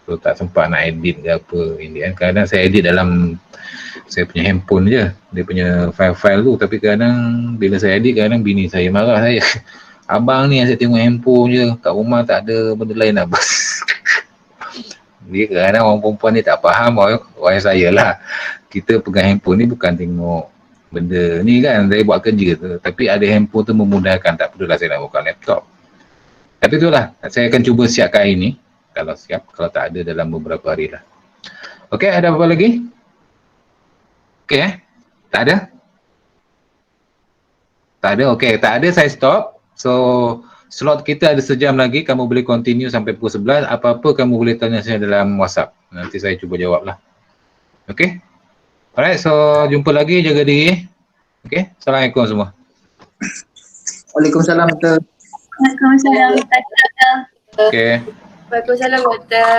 A: So tak sempat nak edit ke apa. Kadang saya edit dalam saya punya handphone je, dia punya file-file tu. Tapi kadang bila saya edit, kadang bini saya marah saya. Abang ni asyik tengok handphone je, kat rumah tak ada benda lain nak bas. Dia kadang orang perempuan ni tak faham orang saya lah. Kita pegang handphone ni bukan tengok benda ni kan, saya buat kerja tu. Tapi ada handphone tu memudahkan, tak perlulah saya nak buka laptop. Tapi itulah, saya akan cuba siapkan hari ni. Kalau siap, kalau tak ada dalam beberapa hari lah. Okey, ada apa lagi? Okey tak ada? Tak ada, okey. Tak ada, saya stop. So, slot kita ada sejam lagi. Kamu boleh continue sampai pukul 11. Apa-apa kamu boleh tanya saya dalam WhatsApp. Nanti saya cuba jawab lah. Okey? Alright, so jumpa lagi. Jaga diri. Okey? Assalamualaikum semua.
E: Waalaikumsalam, Doktor.
C: Waalaikumsalam.
A: Okey.
D: Waalaikumsalam, Doktor.